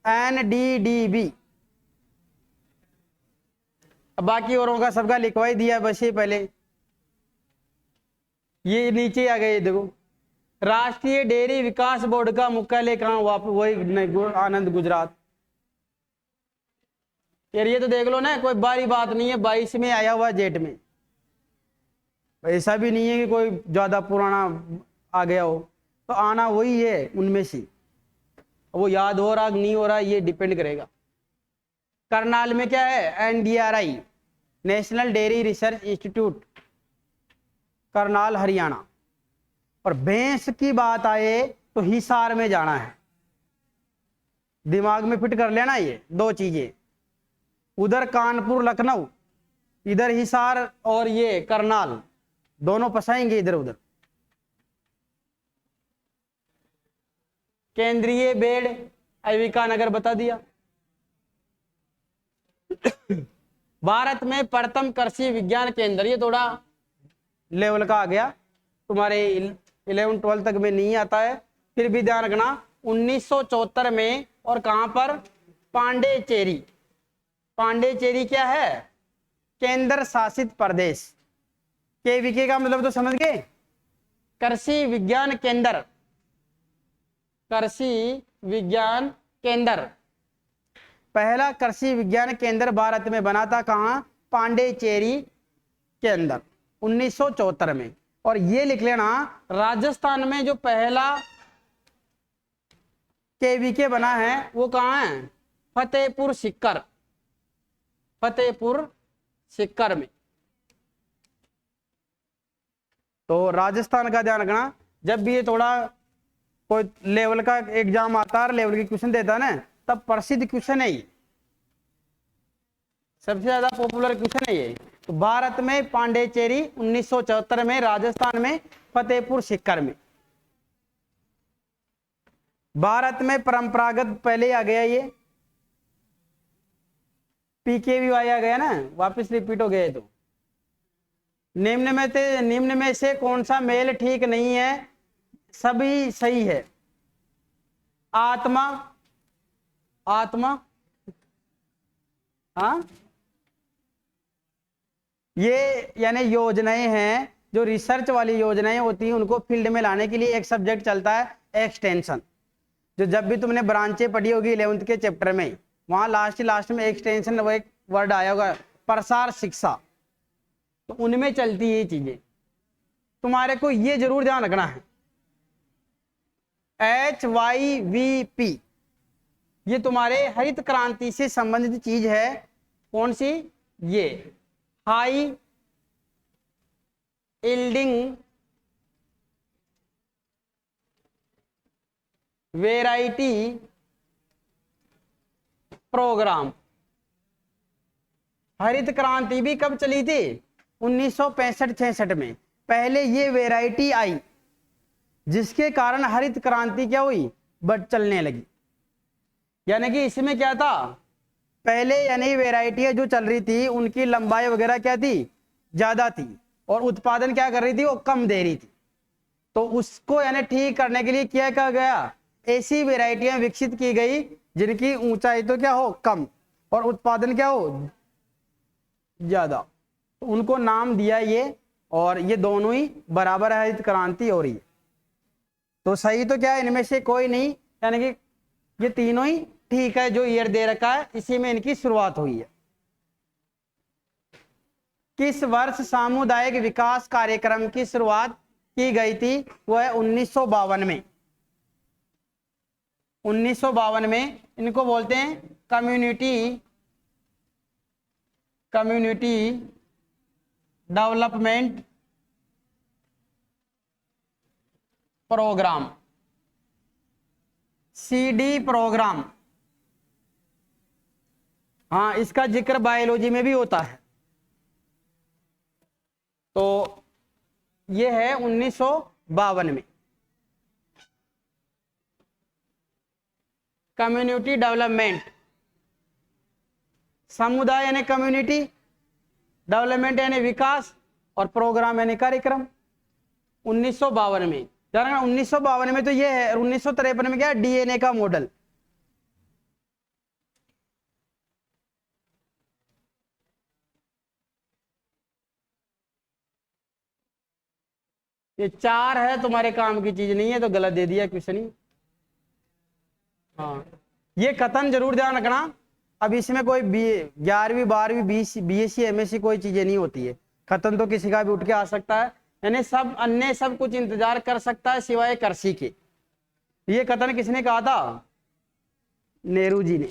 NDDB। बाकी औरों का सबका लिखवाई दिया बस ये पहले, ये नीचे आ गए देखो। राष्ट्रीय डेयरी विकास बोर्ड का मुख्यालय कहाँ? वही आनंद गुजरात। यार ये तो देख लो ना, कोई बारी बात नहीं है, 22 में आया हुआ जेट में। ऐसा भी नहीं है कि कोई ज्यादा पुराना आ गया हो, तो आना वही है उनमें से। वो याद हो रहा नहीं हो रहा ये डिपेंड करेगा। करनाल में क्या है? NDRI national dairy research institute, Karnal Haryana. और भैंस की बात आए तो हिसार में जाना है। दिमाग में फिट कर लेना ये दो चीजें। उधर कानपुर लखनऊ, इधर हिसार और ये करनाल, दोनों फंसाएंगे इधर उधर। केंद्रीय बेड़ अविका नगर बता दिया। भारत में प्रथम कृषि विज्ञान केंद्र, ये थोड़ा लेवल का आ गया, तुम्हारे 11-12 तक में नहीं आता है, फिर भी ध्यान रखना। 1974 में। और कहां पर? पांडेचेरी। पांडेचेरी क्या है? केंद्र शासित प्रदेश। KVK का मतलब तो समझ गए? कृषि विज्ञान केंद्र। कृषि विज्ञान केंद्र पहला कृषि विज्ञान केंद्र भारत में बना था कहां? पांडेचेरी के अंदर 1974 में। और ये लिख लेना, राजस्थान में जो पहला KVK बना है वो कहां है? फतेहपुर सीकर। फतेहपुर सीकर में। तो राजस्थान का ध्यान रखना। जब भी ये थोड़ा कोई लेवल का एग्जाम आता है, लेवल की क्वेश्चन देता है ना, तब प्रसिद्ध क्वेश्चन है ये, सबसे ज्यादा पॉपुलर क्वेश्चन है ये। तो भारत में पांडेचेरी 1974 में, राजस्थान में फतेहपुर सीकर में। भारत में परंपरागत पहले आ गया ये, PKVY आ गया ना, वापस रिपीट हो गया। तो निम्न में से कौन सा मेल ठीक नहीं है? सभी सही है। आत्मा। आत्मा। हाँ ये यानी योजनाएं हैं, जो रिसर्च वाली योजनाएं होती हैं, उनको फील्ड में लाने के लिए एक सब्जेक्ट चलता है एक्सटेंशन। जो जब भी तुमने ब्रांचें पढ़ी होगी 11th के चैप्टर में, वहां लास्ट में एक्सटेंशन वो एक वर्ड आया होगा, प्रसार शिक्षा, तो उनमें चलती ये चीजें। तुम्हारे को ये जरूर ध्यान रखना है, HYVP ये तुम्हारे हरित क्रांति से संबंधित चीज है। कौन सी? ये हाई यील्डिंग वेराइटी प्रोग्राम। हरित क्रांति भी कब चली थी? 1965-66 में। पहले ये वेराइटी आई जिसके कारण हरित क्रांति क्या हुई? बढ़ चलने लगी। यानी कि इसमें क्या था, पहले यानी वेराइटियां जो चल रही थी उनकी लंबाई वगैरह क्या थी? ज्यादा थी, और उत्पादन क्या कर रही थी? वो कम दे रही थी। तो उसको यानी ठीक करने के लिए क्या कहा गया? ऐसी वेराइटियां विकसित की गई जिनकी ऊंचाई तो क्या हो? कम, और उत्पादन क्या हो? ज्यादा। तो उनको नाम दिया ये, और ये दोनों ही बराबर है, हरित क्रांति और ये। तो सही तो क्या है? इनमें से कोई नहीं, यानी कि ये तीनों ही ठीक है। जो ईयर दे रखा है इसी में इनकी शुरुआत हुई है। किस वर्ष सामुदायिक विकास कार्यक्रम की शुरुआत की गई थी? वो है 1952 में। 1952 में। इनको बोलते हैं community development program, CD program. हाँ, इसका जिक्र बायोलॉजी में भी होता है। तो ये है 1952 में। कम्युनिटी डेवलपमेंट, समुदाय यानी कम्युनिटी, डेवलपमेंट यानी विकास, और प्रोग्राम यानी कार्यक्रम। 1952 में। 1952 में तो ये है। 1953 में क्या? DNA का मॉडल। ये 4 है, तुम्हारे काम की चीज नहीं है, तो गलत दे दिया क्वेश्चन ही। हाँ, ये कथन जरूर ध्यान रखना। अब इसमें कोई 11वीं 12वीं BSc MSc कोई चीजें नहीं होती है। कथन तो किसी का भी उठ के आ सकता है, यानी सब अन्य सब कुछ इंतजार कर सकता है सिवाय कृषि के। ये कथन किसने कहा था? नेहरू जी ने,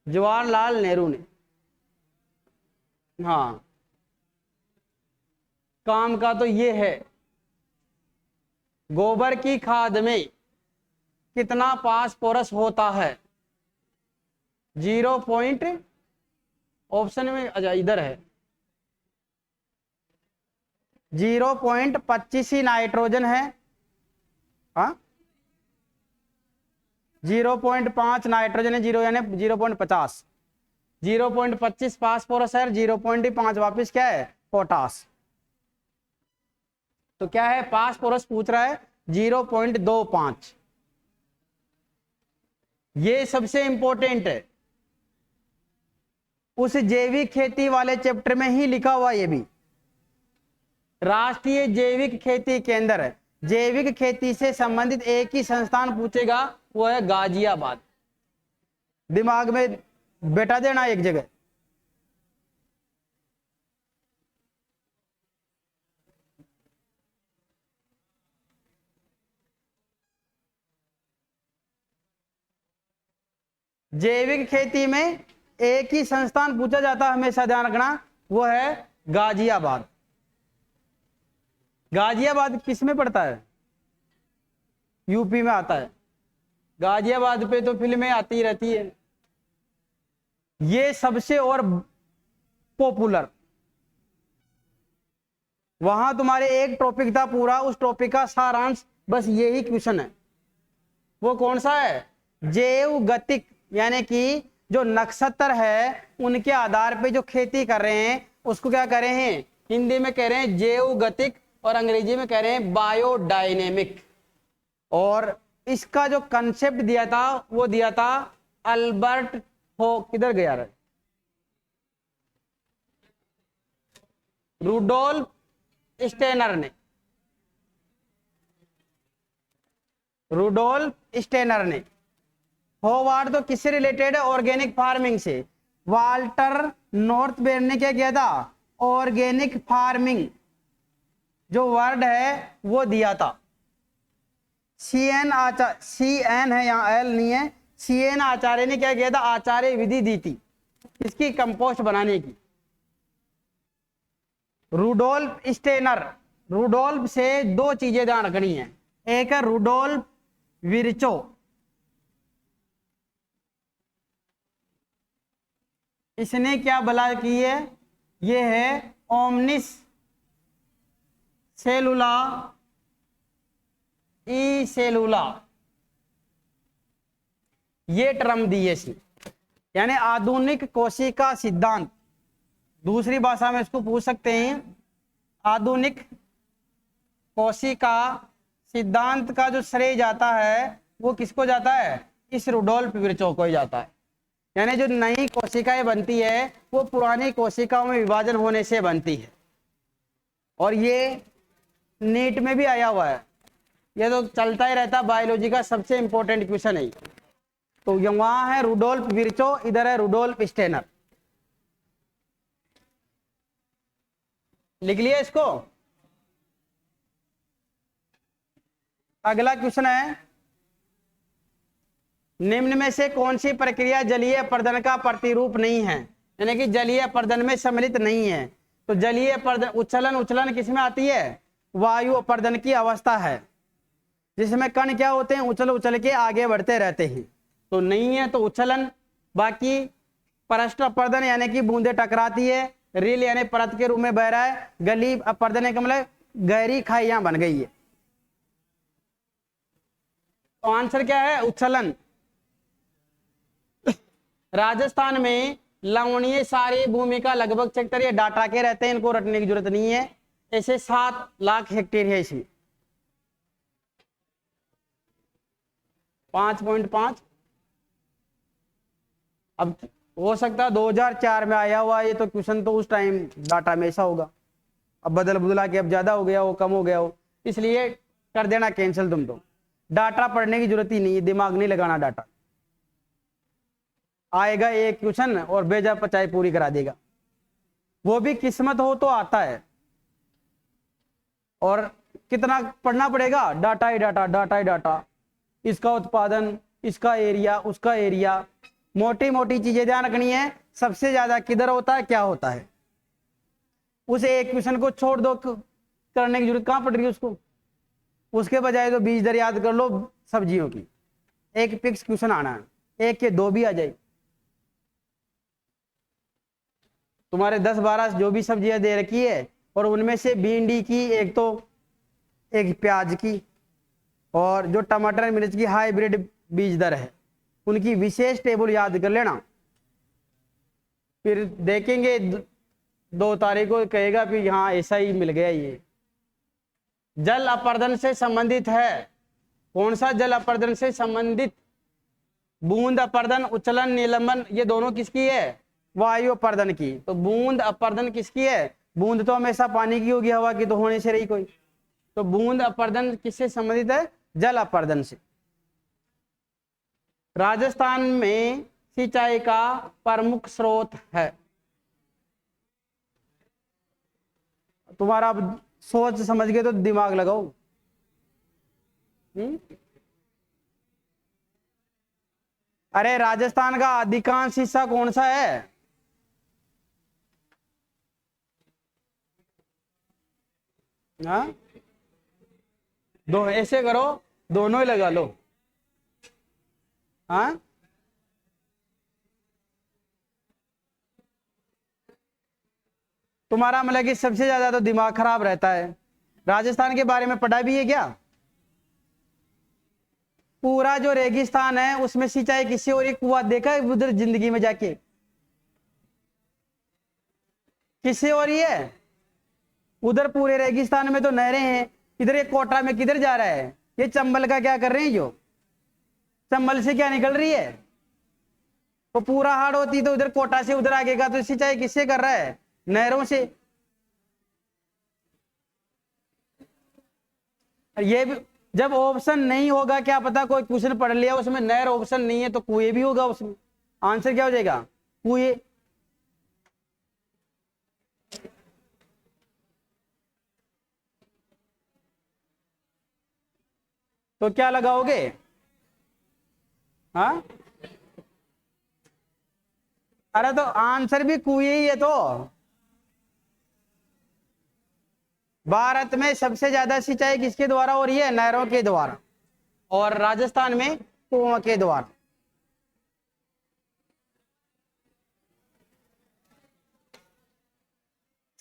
जवाहरलाल नेहरू ने। हाँ, काम का तो ये है, गोबर की खाद में कितना फास्फोरस होता है? 0. ऑप्शन में अच्छा इधर है, 0.25 ही नाइट्रोजन है। हाँ, 0.5 नाइट्रोजन है, 0 यानी 0.50। 0.25 फास्फोरस है, 0.5 वापिस क्या है? पोटास। तो क्या है? फास्फोरस पूछ रहा है 0.25। ये सबसे इंपॉर्टेंट है। उस जैविक खेती वाले चैप्टर में ही लिखा हुआ ये भी। राष्ट्रीय जैविक खेती केंद्र, जैविक खेती से संबंधित एक ही संस्थान पूछेगा, वो है गाजियाबाद। दिमाग में बैठा देना एक जगह। जैविक खेती में एक ही संस्थान पूछा जाता है, हमेशा ध्यान रखना, वो है गाजियाबाद। गाजियाबाद किस में पड़ता है? यूपी में आता है। गाजियाबाद पे तो फिल्में आती रहती है। ये सबसे और पॉपुलर। वहां तुम्हारे एक टॉपिक था पूरा, उस टॉपिक का सारांश बस यही क्वेश्चन है। वो कौन सा है? जैव गतिक, यानी कि जो नक्षत्र है उनके आधार पे जो खेती कर रहे हैं उसको क्या कर रहे हैं? हिंदी में कह रहे हैं जैव गतिक, और अंग्रेजी में कह रहे हैं बायोडायनेमिक। और इसका जो कंसेप्ट दिया था वो दिया था अल्बर्ट हो, किधर गया रे? रुडोल्फ स्टेनर ने। रुडोल्फ स्टेनर ने। होवार्ड तो किससे रिलेटेड है? ऑर्गेनिक फार्मिंग से। वाल्टर नॉर्थवेयर ने क्या किया था, ऑर्गेनिक फार्मिंग जो वर्ड है वो दिया था। CN है, यहाँ एल नहीं है। CN आचार्य ने क्या किया था, आचार्य विधि दी थी इसकी कंपोस्ट बनाने की। रूडोल्फ स्टेनर, रूडोल्फ से दो चीजें ध्यान रखनी है, एक है रूडोल्फ विर्चो, इसने क्या बला की है, ये है ओमनिस सेलुला ई सेलुला, ये टर्म दी है इसने, यानी आधुनिक कोशिका सिद्धांत। दूसरी भाषा में इसको पूछ सकते हैं, आधुनिक कोशिका सिद्धांत का जो श्रेय जाता है वो किसको जाता है, इस रूडोल्फ विर्चो को ही जाता है। यानी जो नई कोशिकाएं बनती है वो पुरानी कोशिकाओं में विभाजन होने से बनती है। और ये नीट में भी आया हुआ है, ये तो चलता ही रहता, बायोलॉजी का सबसे इंपॉर्टेंट क्वेश्चन है। तो ये वहां है रूडोल्फ विर्चो, इधर है रूडोल्फ स्टेनर। लिख लिया इसको। अगला क्वेश्चन है, निम्न में से कौन सी प्रक्रिया जलीय अपर्दन का प्रतिरूप नहीं है, यानी कि जलीय अपर्दन में सम्मिलित नहीं है। तो जलीय अपर्दन उच्छलन, उच्छलन किसमें आती है, वायु अपर्दन की अवस्था है, जिसमें कण क्या होते हैं, उछल उछल के आगे बढ़ते रहते हैं। तो नहीं है तो उच्छलन। बाकी पृष्ठ अपर्दन यानी कि बूंदे टकराती है, रील यानी परत के रूप में बह रहा है, गली अपर्दन का मतलब गहरी खाइयां बन गई है। तो आंसर क्या है, उच्छलन। राजस्थान में लवणीय सारी भूमि का लगभग 76, ये डाटा के रहते हैं, इनको रटने की जरूरत नहीं है। ऐसे 7 लाख हेक्टेयर है इसमें, 5.5। अब हो सकता है 2004 में आया हुआ ये तो क्वेश्चन, तो उस टाइम डाटा में ऐसा होगा, अब बदल बुदला के अब ज्यादा हो गया हो, कम हो गया हो, इसलिए कर देना कैंसिल। तुम तो डाटा पढ़ने की जरूरत ही नहीं है, दिमाग नहीं लगाना, डाटा आएगा एक क्वेश्चन और बेजा पचाई पूरी करा देगा, वो भी किस्मत हो तो आता है। और कितना पढ़ना पड़ेगा, डाटा ही डाटा, डाटा ही डाटा, इसका उत्पादन, इसका एरिया, उसका एरिया, मोटी मोटी चीजें ध्यान रखनी है। सबसे ज्यादा किधर होता है, क्या होता है, उस एक क्वेश्चन को छोड़ दो, करने की जरूरत कहां पड़ रही है उसको। उसके बजाय तो बीज दर याद कर लो सब्जियों की, एक फिक्स क्वेश्चन आना है, एक के 2 भी आ जाए। तुम्हारे 10-12 जो भी सब्जियां दे रखी है, और उनमें से भिंडी की एक, तो एक प्याज की, और जो टमाटर मिर्च की हाइब्रिड बीज दर है, उनकी विशेष टेबल याद कर लेना। फिर देखेंगे 2 तारीख को कहेगा कि हाँ ऐसा ही मिल गया। ये जल अपर्दन से संबंधित है, कौन सा जल अपर्दन से संबंधित, बूंद अपर्दन, उच्चलन, निलंबन, ये दोनों किसकी है, वायु अपर्दन की। तो बूंद अपर्दन किसकी है, बूंद तो हमेशा पानी की होगी, हवा की तो होने से रही कोई। तो बूंद अपर्दन किससे संबंधित है, जल अपर्दन से। राजस्थान में सिंचाई का प्रमुख स्रोत है, तुम्हारा अब सोच समझ के तो दिमाग लगाओ। अरे राजस्थान का अधिकांश हिस्सा कौन सा है, हाँ, दो ऐसे करो, दोनों ही लगा लो। हाँ, तुम्हारा मतलब कि सबसे ज्यादा तो दिमाग खराब रहता है। राजस्थान के बारे में पढ़ा भी है क्या, पूरा जो रेगिस्तान है उसमें सिंचाई किससे हो रही, कुआं देखा है उधर जिंदगी में जाके, किससे हो रही है, उधर पूरे रेगिस्तान में तो नहरें हैं, इधर ये कोटा में किधर जा रहा है, ये चंबल का क्या कर रहे हैं, जो चंबल से क्या निकल रही है, तो पूरा हाड़ होती तो उधर कोटा से उधर आगे का, तो सिंचाई किससे कर रहा है, नहरों से। ये भी जब ऑप्शन नहीं होगा, क्या पता कोई क्वेश्चन पढ़ लिया उसमें नहर ऑप्शन नहीं है तो कुएं भी होगा उसमें, आंसर क्या हो जाएगा, कुएं। तो क्या लगाओगे? हाँ, अरे तो आंसर भी कुएं ही है। तो भारत में सबसे ज्यादा सिंचाई किसके द्वारा हो रही है? नहरों के द्वारा। और राजस्थान में कुओं के द्वारा।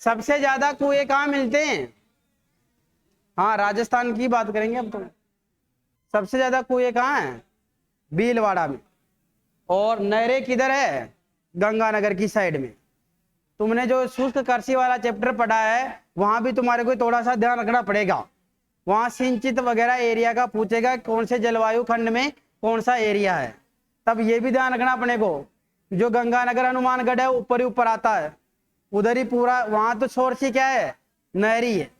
सबसे ज्यादा कुएं कहाँ मिलते हैं? हाँ, राजस्थान की बात करेंगे अब तो। सबसे ज्यादा कुएं कहाँ हैं? भीलवाड़ा में। और नहरें किधर है? गंगानगर की साइड में। तुमने जो शुष्क कृषि वाला चैप्टर पढ़ा है वहां भी तुम्हारे को थोड़ा सा ध्यान रखना पड़ेगा। वहां सिंचित वगैरह एरिया का पूछेगा, कौन से जलवायु खंड में कौन सा एरिया है। तब ये भी ध्यान रखना अपने को, जो गंगानगर हनुमानगढ़ है ऊपर ही ऊपर आता है, उधर ही पूरा, वहां तो सोर्स ही क्या है? नहरी है।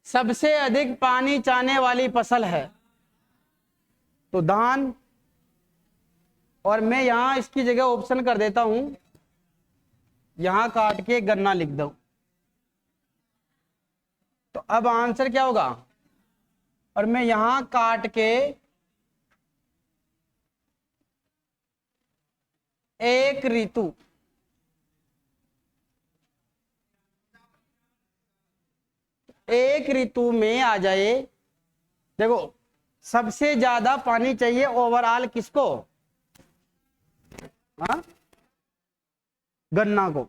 सबसे अधिक पानी चाहने वाली फसल है तो धान। और मैं यहां इसकी जगह ऑप्शन कर देता हूं, यहां काट के गन्ना लिख दो। तो अब आंसर क्या होगा? और मैं यहां काट के एक ऋतु, एक ऋतु में आ जाए। देखो, सबसे ज्यादा पानी चाहिए ओवरऑल किसको? हाँ, गन्ना को।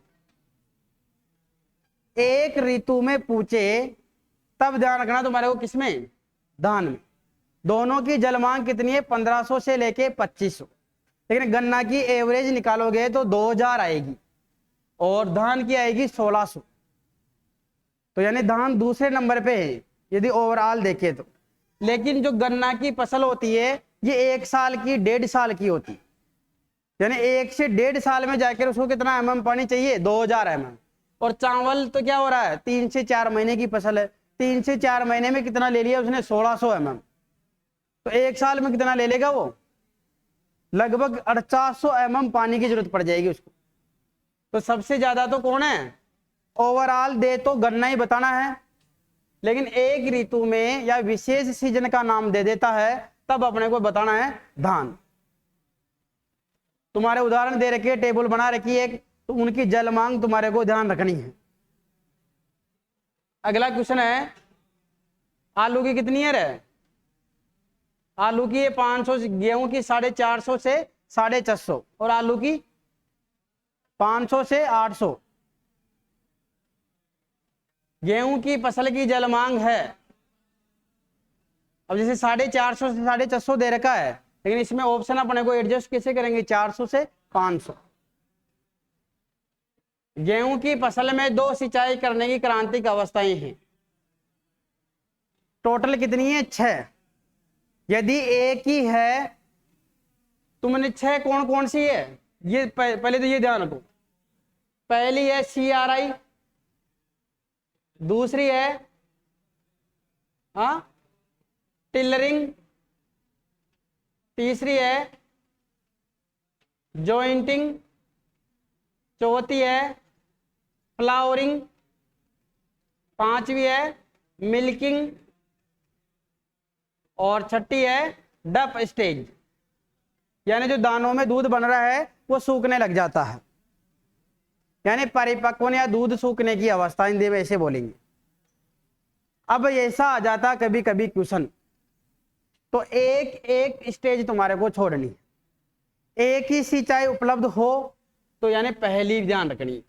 एक ऋतु में पूछे तब ध्यान रखना तुम्हारे को किसमें? धान में। दोनों की जल मांग कितनी है? 1500 से लेके 2500। लेकिन गन्ना की एवरेज निकालोगे तो 2000 आएगी और धान की आएगी 1600। तो यानी धान दूसरे नंबर पे है यदि ओवरऑल देखे तो। लेकिन जो गन्ना की फसल होती है ये 1 साल की, 1.5 साल की होती है। यानी 1 से 1.5 साल में जाकर उसको कितना mm पानी चाहिए? 2000 mm। और चावल तो क्या हो रहा है? 3 से 4 महीने की फसल है। 3 से 4 महीने में कितना ले लिया उसने? 1600 mm। तो 1 साल में कितना ले लेगा वो? लगभग 4800 mm पानी की जरूरत पड़ जाएगी उसको। तो सबसे ज्यादा तो कौन है? ओवरऑल दे तो गन्ना ही बताना है, लेकिन एक ऋतु में या विशेष सीजन का नाम दे देता है तब अपने को बताना है धान। तुम्हारे उदाहरण दे रखी है, टेबल बना रखी है, तो उनकी जल मांग तुम्हारे को ध्यान रखनी है। अगला क्वेश्चन है, आलू की कितनी है रे? आलू की 500, गेहूं की 450 से 450, और आलू की 500 से 800। गेहूं की फसल की जल मांग है, अब जैसे 450 से 450 दे रखा है, लेकिन इसमें ऑप्शन अपने को एडजस्ट कैसे करेंगे? 400 से 500। गेहूं की फसल में 2 सिंचाई करने की क्रांतिक अवस्थाएं हैं। टोटल कितनी है? 6। यदि एक ही है, तुमने 6 कौन कौन सी है ये पहले तो ये ध्यान रखो। पहली है CRI, दूसरी है टिलरिंग, तीसरी है जॉइंटिंग, चौथी है फ्लावरिंग, पांचवी है मिल्किंग, और छठी है डप स्टेज। यानी जो दानों में दूध बन रहा है वो सूखने लग जाता है, यानी परिपक्व या दूध सूखने की अवस्था हिंदी में ऐसे बोलेंगे। अब ऐसा आ जाता कभी कभी क्वेश्चन, तो एक एक स्टेज तुम्हारे को छोड़नी है। एक ही सिंचाई उपलब्ध हो तो यानी पहली ध्यान रखनी।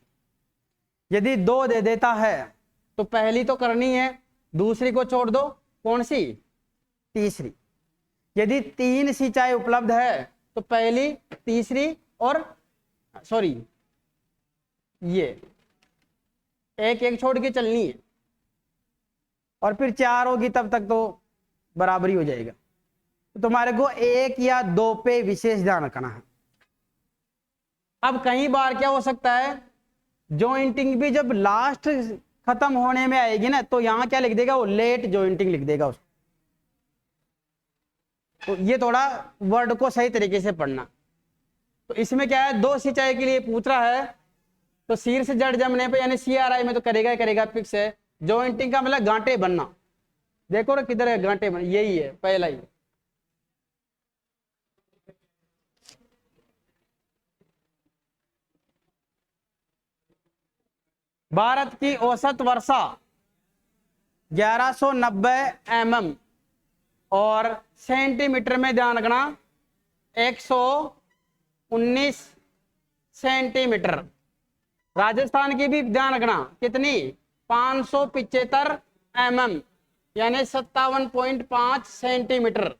यदि 2 दे देता है तो पहली तो करनी है, दूसरी को छोड़ दो, कौन सी? तीसरी। यदि 3 सिंचाई उपलब्ध है तो पहली, तीसरी और सॉरी ये एक एक छोड़ के चलनी है, और फिर 4 होगी तब तक तो बराबरी हो जाएगा। तो तुम्हारे को 1 या 2 पे विशेष ध्यान रखना है। अब कई बार क्या हो सकता है, जॉइंटिंग भी जब लास्ट खत्म होने में आएगी ना, तो यहां क्या लिख देगा वो? लेट जॉइंटिंग लिख देगा उसको। तो ये थोड़ा वर्ड को सही तरीके से पढ़ना। तो इसमें क्या है, 2 सिंचाई के लिए पूछ रहा है, तो शीर्ष जड़ जमने पे यानी CRI में तो करेगा ही करेगा, फिक्स है। जॉइंटिंग का मतलब गांठे बनना, देखो ना किधर है गांठे बन, यही है पहला ही। भारत की औसत वर्षा 1190 mm और सेंटीमीटर में ध्यान रखना 119 सेंटीमीटर। राजस्थान की भी ध्यान रखना कितनी, 575 mm यानी 57.5 सेंटीमीटर।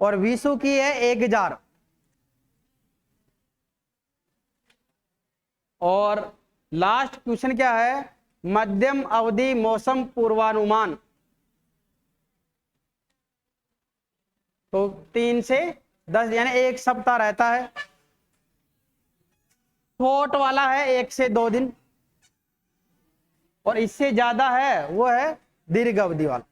और विश्व की है 1000। और लास्ट क्वेश्चन क्या है, मध्यम अवधि मौसम पूर्वानुमान। तो 3 से 10 यानी 1 सप्ताह रहता है। शॉर्ट वाला है 1 से 2 दिन, और इससे ज्यादा है वो है दीर्घ अवधि वाला।